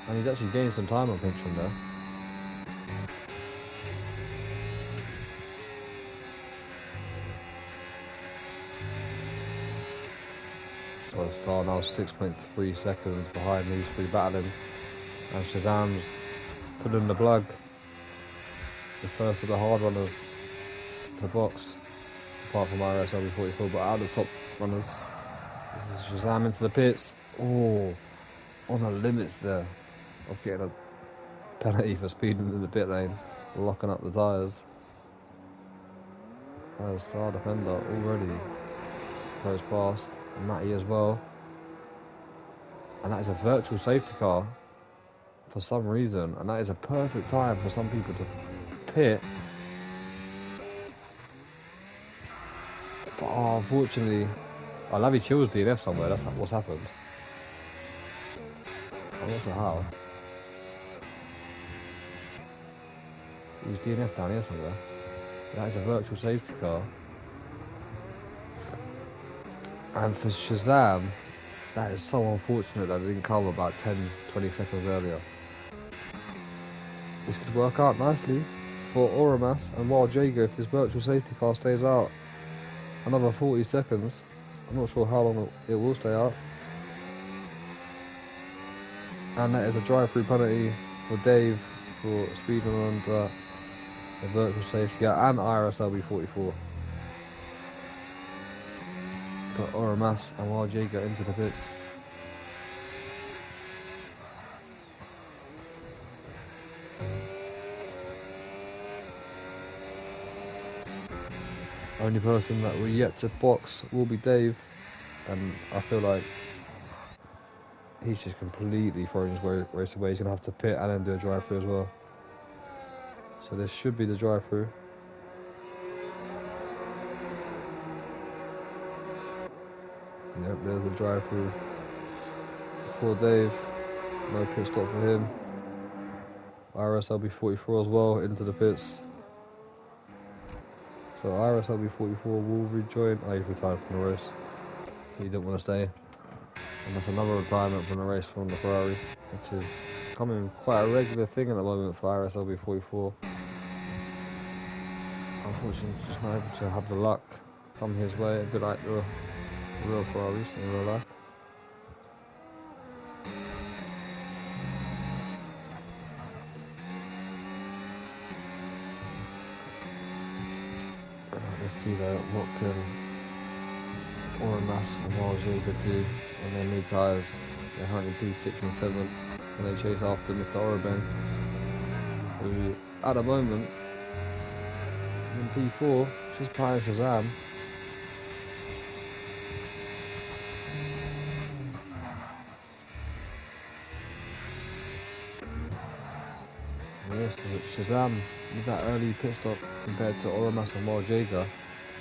And he's actually gained some time on Kentron there. for the start. Now 6.3 seconds behind these three battling. And Shazam's pulling the plug. The first of the hard runners to box. Apart from IRS LB44, but out of the top runners. This is Shazam into the pits. Oh, on the limits there of getting a penalty for speeding in the pit lane, locking up the tyres. Star defender already goes past, and Matty as well. And that is a virtual safety car for some reason, and that is a perfect time for some people to pit. But unfortunately, Lavi Chill's DNF somewhere. That's what's happened. I'm not sure how. He's DNF down here somewhere. That is a virtual safety car. And for Shazam, that is so unfortunate that it didn't come about 10-20 seconds earlier. This could work out nicely for Oramas and Wild Jager if this virtual safety car stays out another 40 seconds. I'm not sure how long it will stay out. And that is a drive-through penalty for Dave for speeding on the virtual safety car and IRS LB44. Put Oramas and Wild Jager into the pits. Only person that we're yet to box will be Dave, and I feel like he's just completely throwing his race away. He's going to have to pit and then do a drive-through as well. So this should be the drive-through. Yep, there's the drive-through for Dave. No pit stop for him. IRS LB44 as well into the pits. So IRS LB44 will rejoin. Oh, he's retired from the race. He didn't want to stay. And that's another retirement from the race from the Ferrari, which is becoming quite a regular thing at the moment for IRS LB44. Unfortunately, just not able to have the luck come his way, a bit like the real Ferraris in real life. Let's see though, what can Oramas and Wild Jager do on their new tyres. They're currently P6 and 7, and they chase after Mr. Oroben, who at the moment in P4 just playing Shazam. Yes, Shazam with that early pit stop compared to Oramas and Wild Jager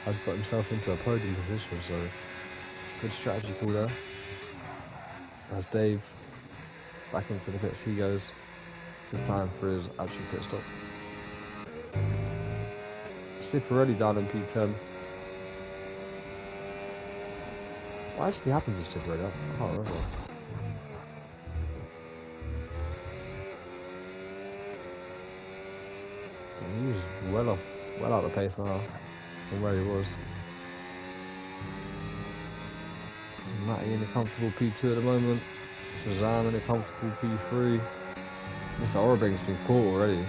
has got himself into a podium position, so good strategy call there. As Dave back into the pits he goes, this time for his actual pit stop. Already down in P10. What actually happened to Ciparelli? I can't remember. He's well out of pace now from where he was. Matty in a comfortable P2 at the moment. Shazam in a comfortable P3. Mr. Oroben's been caught already.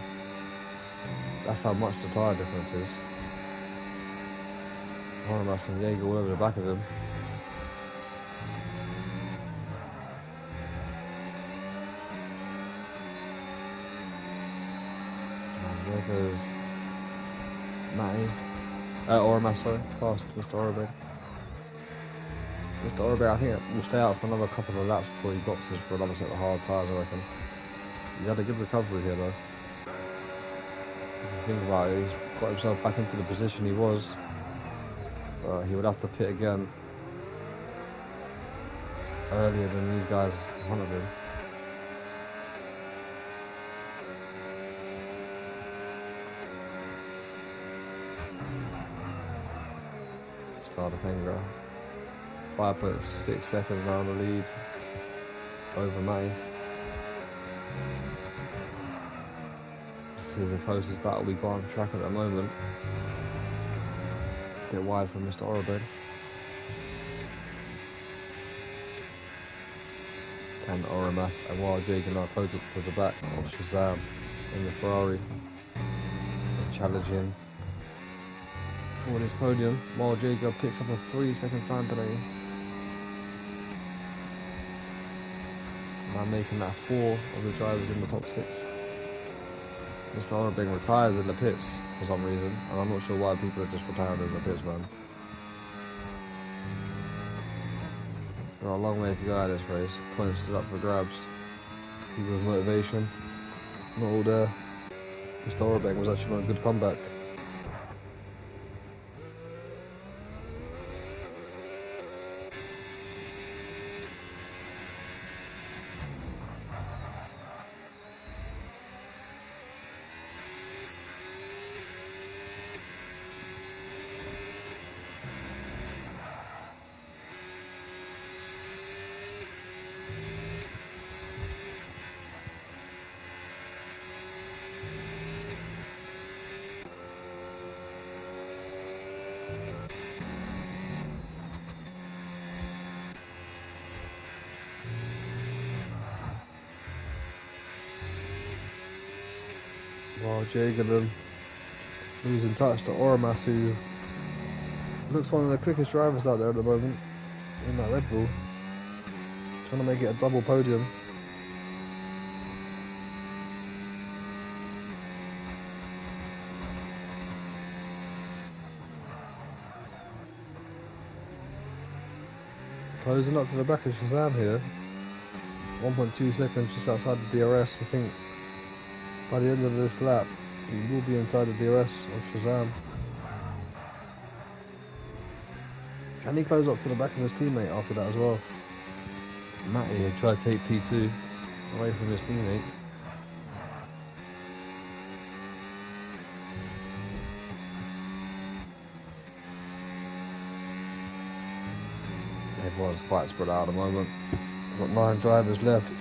That's how much the tyre difference is. Oramas and Jager all over the back of him. And there goes Matty. Oramas, sorry, past Mr. Oroben. Mr. Oroben, I think it will stay out for another couple of laps before he boxes for another set of hard tyres, I reckon. He had a good recovery here though. If you think about it, he's got himself back into the position he was. He would have to pit again earlier than these guys in front of him. Start of Penga. 5.6 seconds now in the lead over Matty. This is the closest battle we got on track at the moment. A bit wide for Mr. Oroben. and RMS, and while Jake and I close up to the back of Shazam in the Ferrari, challenging for this podium, while Jacob picks up a 3-second time penalty. Now making that 4 of the drivers in the top 6. Mr. Orabing retires in the pits for some reason, and I'm not sure why people are just retiring in the pits, man. We've got a long way to go at this race. Points stood up for grabs. People's motivation, not all there. Mr. Orabing was actually on a good comeback. While Jagan losing touch to Oramas, who looks one of the quickest drivers out there at the moment in that Red Bull, trying to make it a double podium. Closing up to the back of Shazam here, 1.2 seconds just outside the DRS. I think by the end of this lap, he will be inside the DRS of Shazam. Can he close up to the back of his teammate after that as well? Matty had tried to take P2 away from his teammate. Everyone's quite spread out at the moment. We've got 9 drivers left.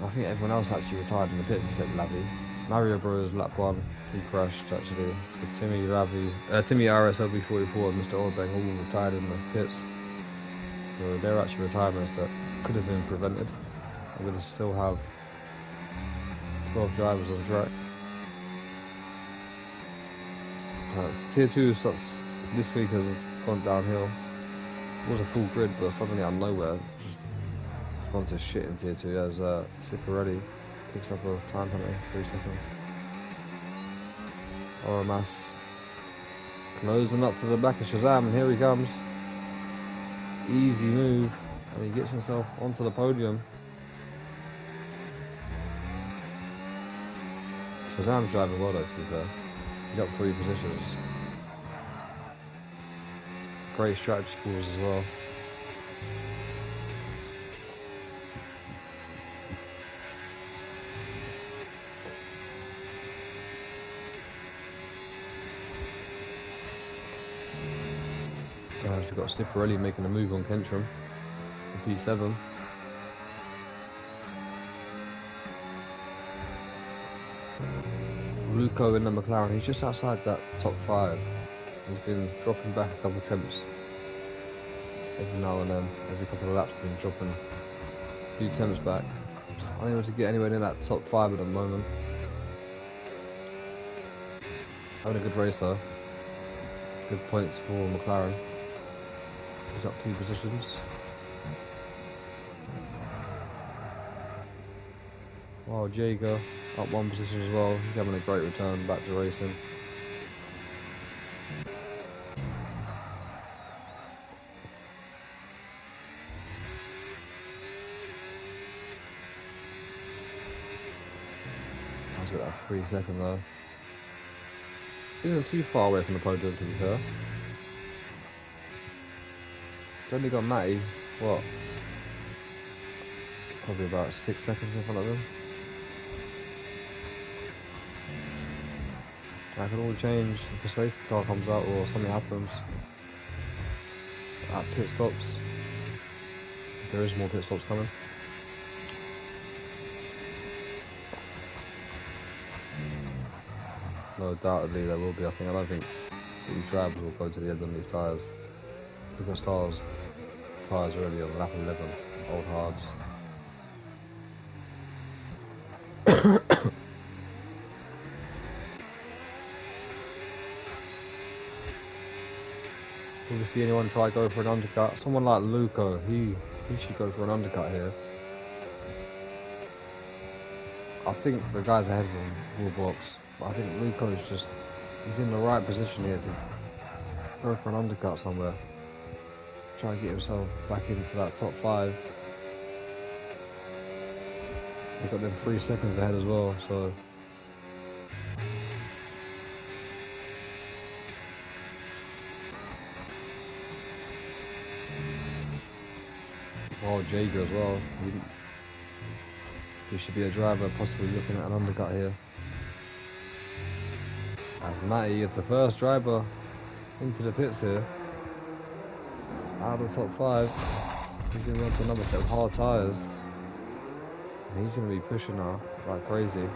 I think everyone else actually retired in the pits except Lavi. Mario Bros lap 1, he crashed actually. So Timmy IRS LB44 and Mr. Orbang all retired in the pits. So they're actually retirements that could have been prevented. We're going to still have 12 drivers on track. Tier 2 starts this week has gone downhill. It was a full grid, but suddenly out of nowhere, just gone to shit in Tier 2 as Ciparelli picks up a time penalty, 3 seconds. Oramas closing up to the back of Shazam, and here he comes. Easy move, and he gets himself onto the podium. Shazam's driving well though, to be fair. He got 3 positions. Great strategy calls as well. We've got Ciparelli making a move on Kentrum for P7. Luco in the McLaren, he's just outside that top 5. He's been dropping back a couple of temps every now and then. Every couple of laps he's been dropping a few temps back. Just unable to get anywhere near that top 5 at the moment. Having a good race though. Good points for McLaren. He's up 2 positions. While Jager up 1 position as well. He's having a great return back to racing. That's got that 3 second though. Isn't too far away from the podium to be fair. Only got Matty, what? Probably about 6 seconds in front of him. That could all change if a safety car comes out or something happens at pit stops. There is more pit stops coming. No, undoubtedly there will be. I don't think these drivers will go to the end on these tyres. Because stars. tyres already on lap 11, old hards. If you see anyone try to go for an undercut, someone like Luco, he should go for an undercut here. I think the guys ahead of him will box, but I think Luco is just, he's in the right position here to go for an undercut somewhere. Try and get himself back into that top 5. They've got them 3 seconds ahead as well, so. Oh, Jager as well. He should be a driver, possibly looking at an undercut here. As Matty is the first driver into the pits here. Out of the top 5. He's going to go to another set of hard tyres. And he's going to be pushing now like crazy.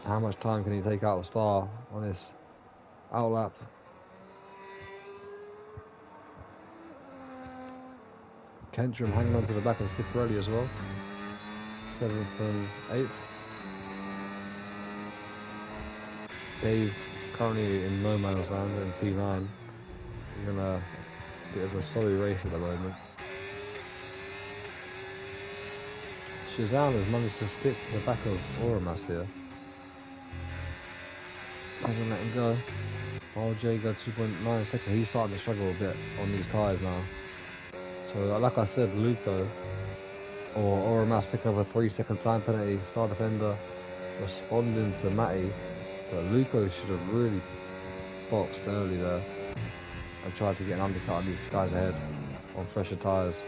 How much time can he take out the star on this outlap? Kentrum hanging on to the back of Cifarelli as well. 7th and 8th. Dave currently in no man's land in P9. He's in a bit of a sorry race at the moment. Shazam has managed to stick to the back of Oramas here. Hasn't let him go. Oh, Jager 2.9 seconds. He's starting to struggle a bit on these tyres now. So, like I said, Luco or Oramas picking up a 3-second time penalty. Star defender responding to Matty, but Luco should have really boxed early there and tried to get an undercut on these guys ahead on fresher tyres.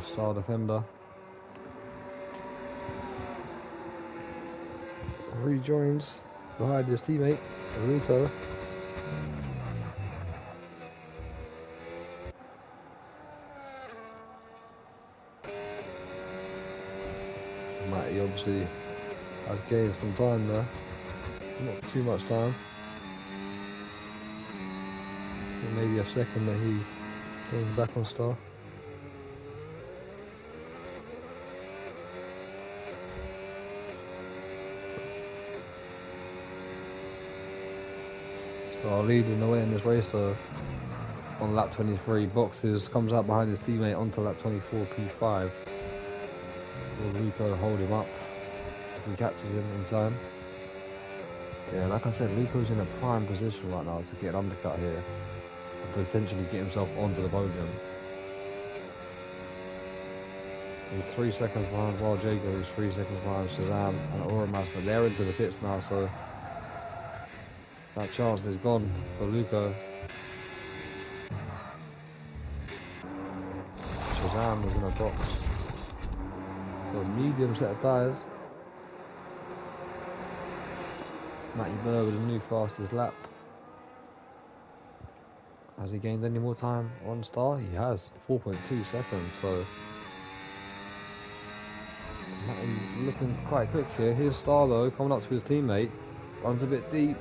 Star defender rejoins behind his teammate Luco. Matty obviously has gained some time there, not too much time, maybe a second that he goes back on Star. Star leading the way in this race though. On lap 23, boxes, comes out behind his teammate onto lap 24, P5. Will Luco hold him up if he catches him in time? Yeah, like I said, Luco's in a prime position right now to get an undercut here and potentially get himself onto the podium. He's 3 seconds behind Wild Jago, he's 3 seconds behind Shazam and Oramas, but they're into the pits now, so that chance is gone for Luco. Shazam is in a box. A medium set of tyres. Matty Burr with a new fastest lap. Has he gained any more time on Star? He has, 4.2 seconds, so Matty looking quite quick here. Here's Star though, coming up to his teammate. Runs a bit deep.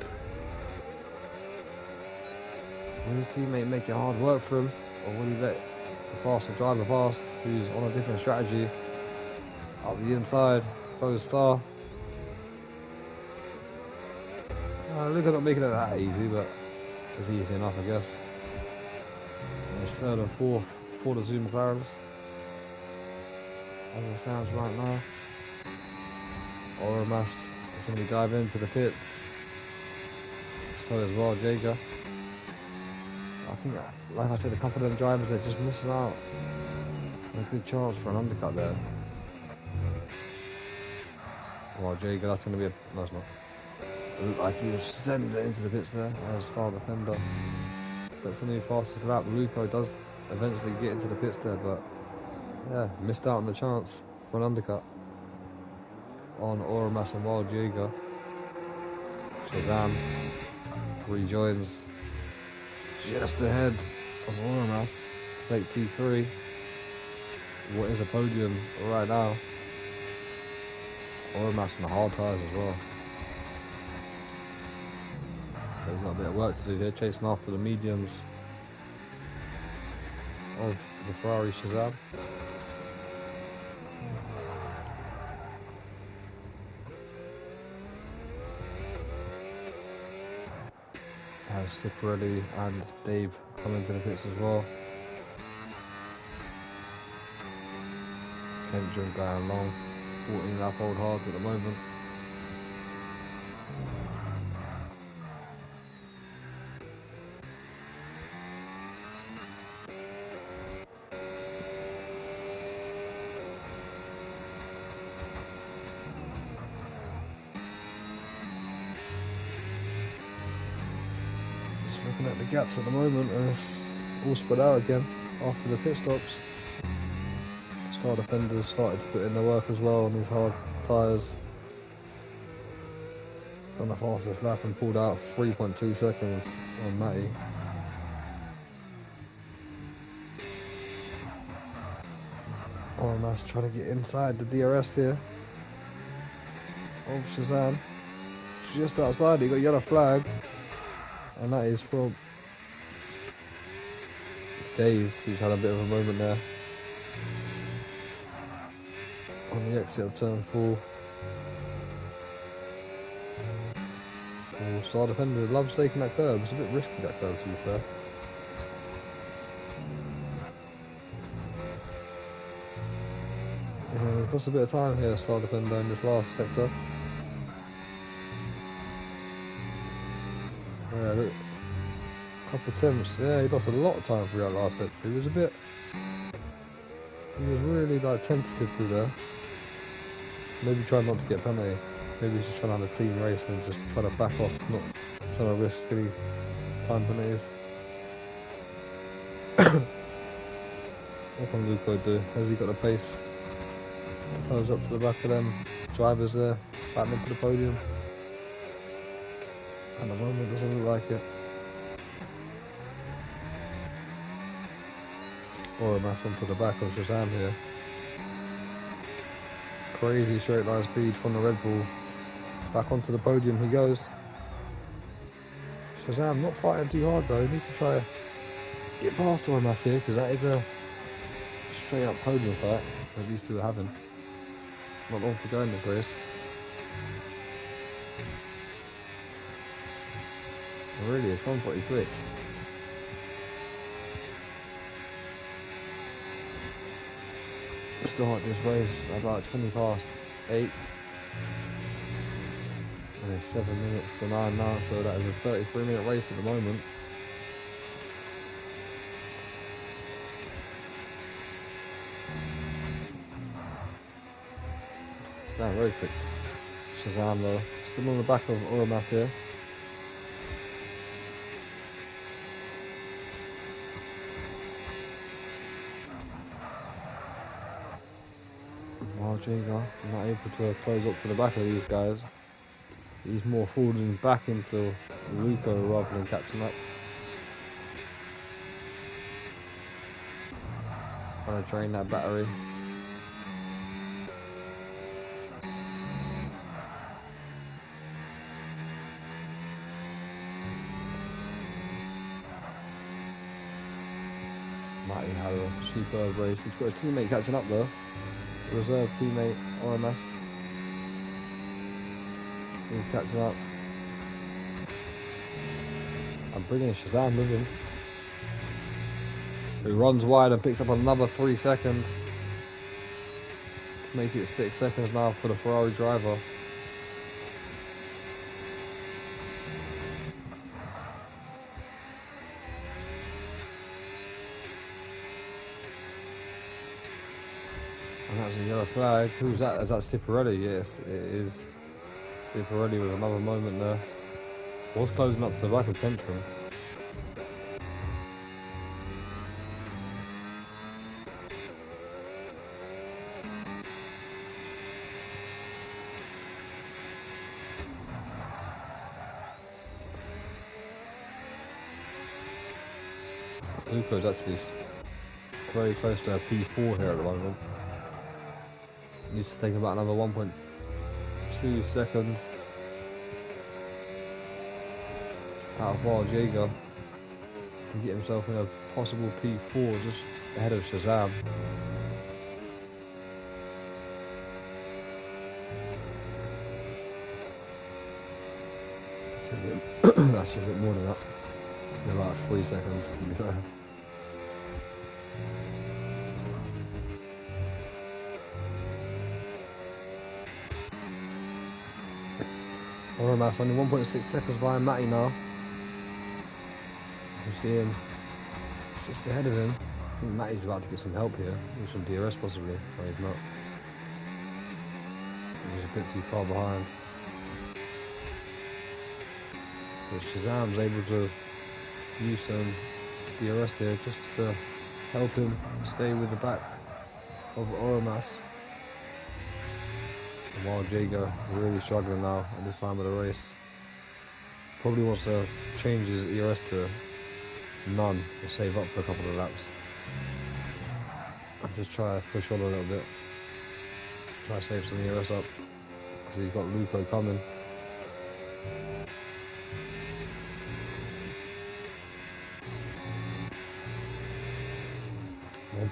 Will his teammate make it hard work for him? Or will he let the faster driver past, who's on a different strategy? Up the inside, goes Star. Luca not making it that easy, but it's easy enough, I guess. And it's 3rd and 4th for the Zoom McLarens. As it sounds right now. Oramas is going to be diving into the pits. So as well, Jager. I think, like I said, a couple of them drivers are just missing out on a good chance for an undercut there. Well, Jager, that's going to be a... No, it's not. Looked like he was sending it into the pits there as Star defender. That's the new fastest lap. Luco does eventually get into the pits there, but yeah, missed out on the chance for an undercut on Oramas and Wild Jager. Shazam rejoins just ahead of Oramas to take P3. What is a podium right now? Oramas and the hard tyres as well. So he's got a bit of work to do here, chasing after the mediums of the Ferrari Shazam. Has Ciparelli and Dave come into the pits as well. Tension going long, 14 lap old hards at the moment. Looking at the gaps at the moment, and it's all spread out again after the pit stops. Star defenders started to put in the work as well on these hard tyres. Done the fastest lap and pulled out 3.2 seconds on Matty. Oh, nice, trying to get inside the DRS here of Shazam. Just outside, he got a yellow flag. And that is from Dave, who's had a bit of a moment there on the exit of turn 4. Oh, Star defender loves taking that curve. It's a bit risky, that curve, to be fair. Yeah, he's lost a bit of time here, Star defender, in this last sector. Yeah, look. Couple attempts, yeah, he lost a lot of time through that last sector. He was really like tentative through there. Maybe trying not to get a penalty. Maybe he's just trying to have a clean race and just trying to back off, not trying to risk any time penalties. What can Luco do? Has he got the pace? Close up to the back of them drivers there, battling for the podium. At the moment, doesn't look like it. Or a mass onto the back of Shazam here. Crazy straight line speed from the Red Bull. Back onto the podium he goes. Shazam not fighting too hard though. He needs to try to get past Ormas here, because that is a straight up podium fight that these two are having. Not long to go in this race. Really, it's gone pretty quick. Start this race about 20 past 8. And it's 7 minutes to 9 now, so that is a 33-minute race at the moment. Damn, very quick. Shazam though, still on the back of Ormas here. Marjega not able to close up to the back of these guys. He's more falling back into Luco rather than catching up. Trying to drain that battery. Matty had a superb race. He's got a teammate catching up though. Reserve teammate OMS. He's catching up. And bringing Shazam with him. He runs wide and picks up another 3 seconds. To make it 6 seconds now for the Ferrari driver. And that's a yellow flag. Who's that? Is that Ciparelli? Yes, it is Ciparelli with another moment there. Was closing up to the back of Pentrum. Luco's actually very close to a P4 here at the moment. Needs to take about another 1.2 seconds. out of Wild Jaeger and get himself in a possible P4 just ahead of Shazam. That's a bit more than that. In about 3 seconds, to be fair. Oromas only 1.6 seconds behind Matty now. You see him just ahead of him. I think Matty's about to get some help here, with some DRS possibly. No, he's not. He's a bit too far behind. But Shazam's able to use some DRS here just to help him stay with the back of Oromas. While Jaeger really struggling now at this time of the race. Probably wants to change his ERS to none or save up for a couple of laps. And just try to push on a little bit. Try to save some ERS up. Because he's got Luco coming.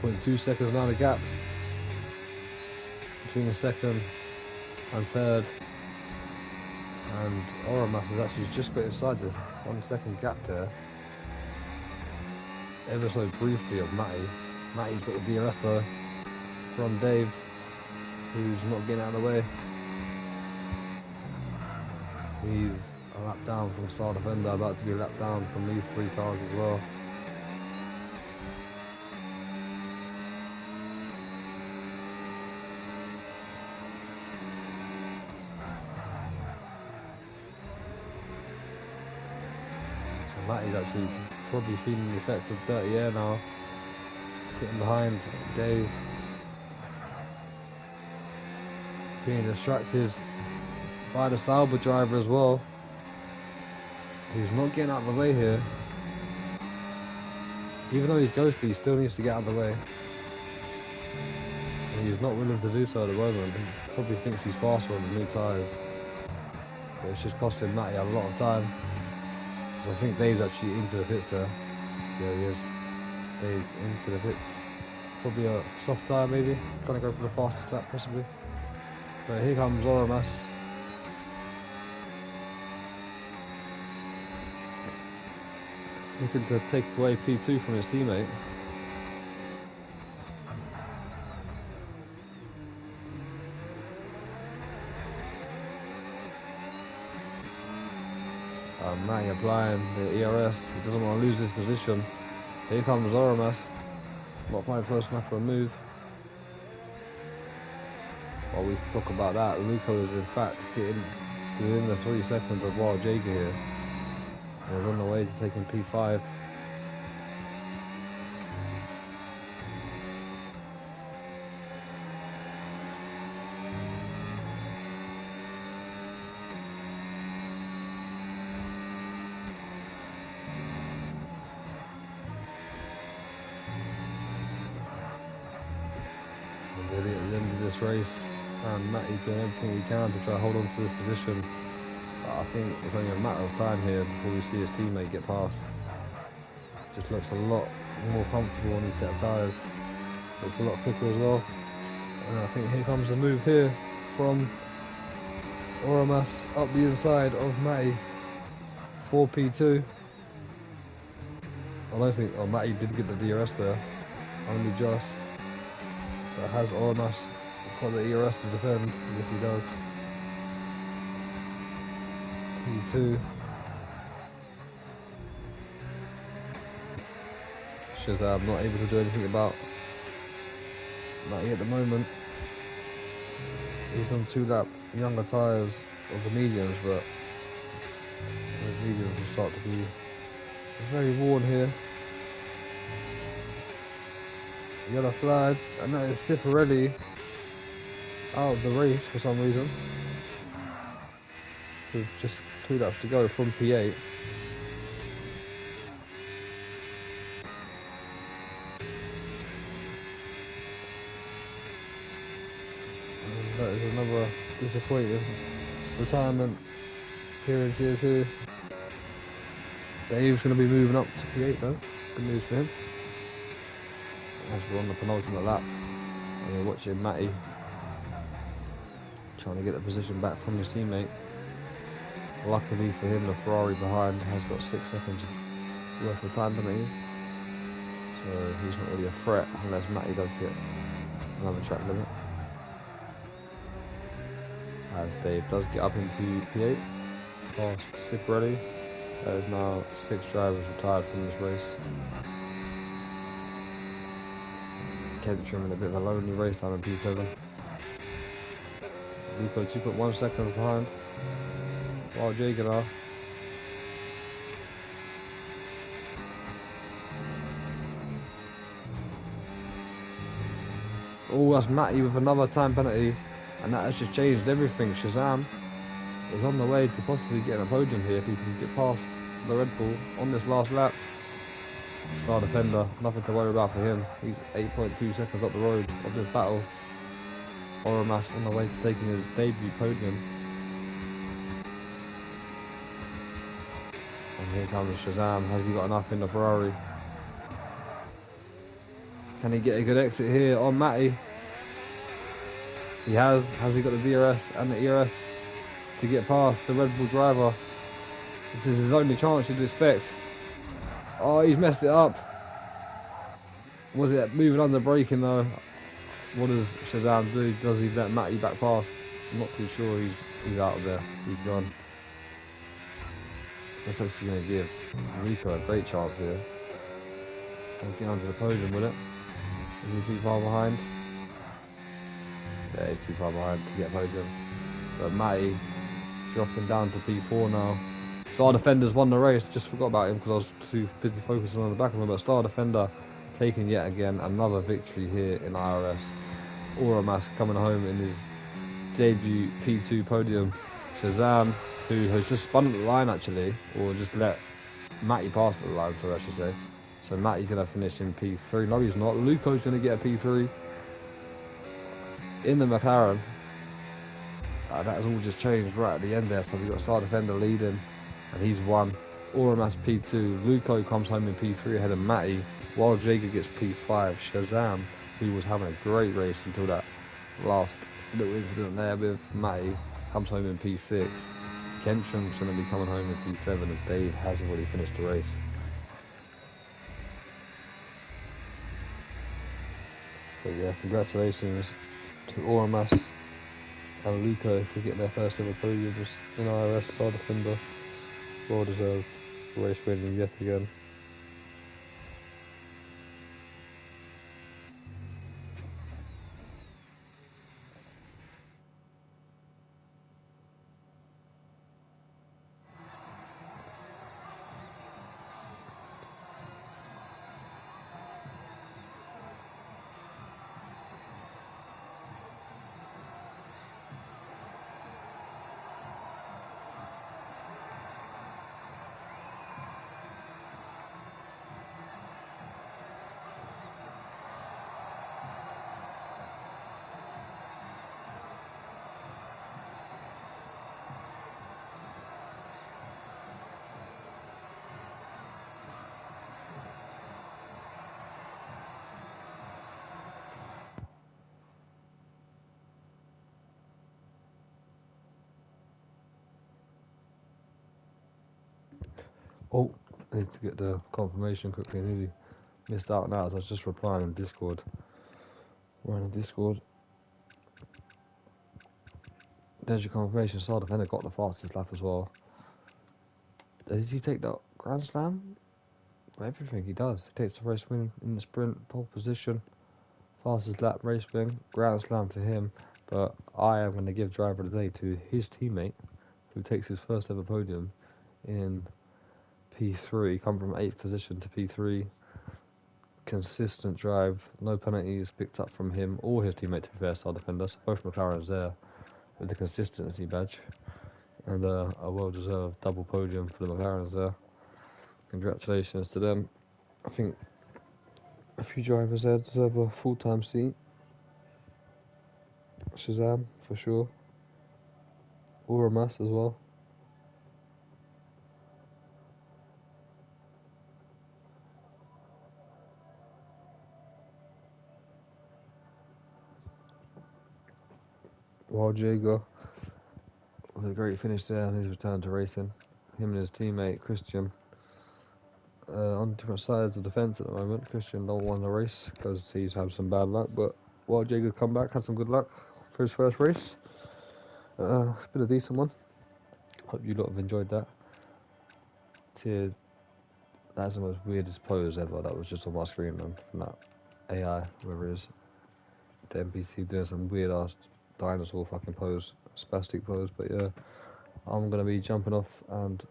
.2 seconds now the gap between the second and third, and Oromas has actually just got inside the 1 second gap there, ever so briefly, of Matty. Matty's got the DRS though from Dave, who's not getting out of the way. He's a lap down from Star Defender, about to be a lap down from these 3 cars as well. Matty's actually probably feeling the effects of dirty air now, sitting behind Dave, being distracted by the Sauber driver as well, who's not getting out of the way here. Even though he's ghosted, he still needs to get out of the way, and he's not willing to do so at the moment. He probably thinks he's faster on the new tyres, but it's just costing Matty a lot of time. I think Dave's actually into the pits there. Yeah, he is. Dave's into the pits. Probably a soft tyre maybe. Trying to go for the fastest lap possibly. But here comes Oromas. Looking to take away P2 from his teammate. Matty applying the ERS. He doesn't want to lose this position. Here comes Oromas. Not quite close enough for a move. While we talk about that, Luco is in fact getting within the 3 seconds of Wild Jaeger here. And is on the way to taking P5. At the end of this race, and Matty doing everything he can to try to hold on to this position. But I think it's only a matter of time here before we see his teammate get past. Just looks a lot more comfortable on these set of tyres. Looks a lot quicker as well. And I think here comes the move here from Oromas up the inside of Matty for P2. I don't think, oh, Matty did get the DRS there, only just. But has Oromas got the ERS to defend? Yes, he does. P2. Shazam not able to do anything about Matty at the moment. He's on 2 lap younger tyres of the mediums, but the mediums will start to be very worn here. Yellow flag, and that is Ciparelli out of the race for some reason. With just 2 laps to go from P8. And that is another disappointing retirement here in Tier 2. Dave's going to be moving up to P8 though. Good news for him. As we're on the penultimate lap. And we're watching Matty trying to get the position back from his teammate. Luckily for him, the Ferrari behind has got 6 seconds worth of time penalties. So he's not really a threat unless Matty does get another track limit. As Dave does get up into P8, past Cipriani. There is now 6 drivers retired from this race. Kentrim in a bit of a lonely race down in P7. Luco 2.1 seconds behind. While Jagan are. Oh, that's Matty with another time penalty. And that has just changed everything. Shazam is on the way to possibly getting a podium here if he can get past the Red Bull on this last lap. Star defender, nothing to worry about for him. He's 8.2 seconds up the road of this battle. Oromas on the way to taking his debut podium. And here comes Shazam. Has he got enough in the Ferrari? Can he get a good exit here on Matty? He has. Has he got the DRS and the ERS to get past the Red Bull driver? This is his only chance, you'd expect. Oh, he's messed it up. Was it moving under braking though? What does Shazam do? Does he let Matty back past? I'm not too sure. He's out of there. He's gone. That's actually going to give Rico a great chance here. I'll get onto the podium with it. Is he too far behind? Yeah, he's too far behind to get a podium. But Matty dropping down to P4 now. Star Defender's won the race. Just forgot about him because I was too busy focusing on the back of him. But Star Defender taking yet again another victory here in IRS. Oromas coming home in his debut P2 podium. Shazam, who has just spun at the line actually, or just let Matty pass at the line, so I should say. So Matty's going to finish in P3. No, he's not. Luco's going to get a P3 in the McLaren. That has all just changed right at the end there. So we've got Star Defender leading, and he's won. Oromas P2. Luco comes home in P3 ahead of Matty, while Jager gets P5. Shazam, who was having a great race until that last little incident there with Matty, comes home in P6. Kentrim's going to be coming home in P7, and Dave has already finished the race. But yeah, congratulations to Oromas and Luco for getting their first ever podiums in IRS. Star Defender, well deserved race winning yet again. Oh, I need to get the confirmation quickly. I nearly missed out now as I was just replying in Discord. We're in Discord. There's your confirmation. Star Defender got the fastest lap as well. Did he take the Grand Slam? For everything he does. He takes the race win in the sprint, pole position, fastest lap race win, Grand Slam for him. But I am going to give driver of the day to his teammate, who takes his first ever podium in P3, come from 8th position to P3. Consistent drive, no penalties picked up from him or his teammate, to be fair, Star Defender. So both McLarens there with the consistency badge, and a well-deserved double podium for the McLarens there. Congratulations to them. I think a few drivers there deserve a full-time seat. Shazam for sure, or a Mass as well. Wild Jaeger with a great finish there on his return to racing. Him and his teammate Christian on different sides of the fence at the moment. Christian don't won the race because he's had some bad luck, but Wild Jaeger come back, had some good luck for his first race. It's been a decent one. Hope you lot have enjoyed that. That's the most weirdest pose ever that was just on my screen, man, from that AI, whoever it is. The NPC doing some weird ass dinosaur fucking pose, spastic pose, but yeah. I'm gonna be jumping off and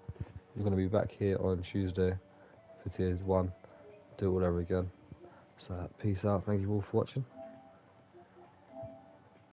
we're gonna be back here on Tuesday for tier 1. Do it all over again. So peace out, thank you all for watching.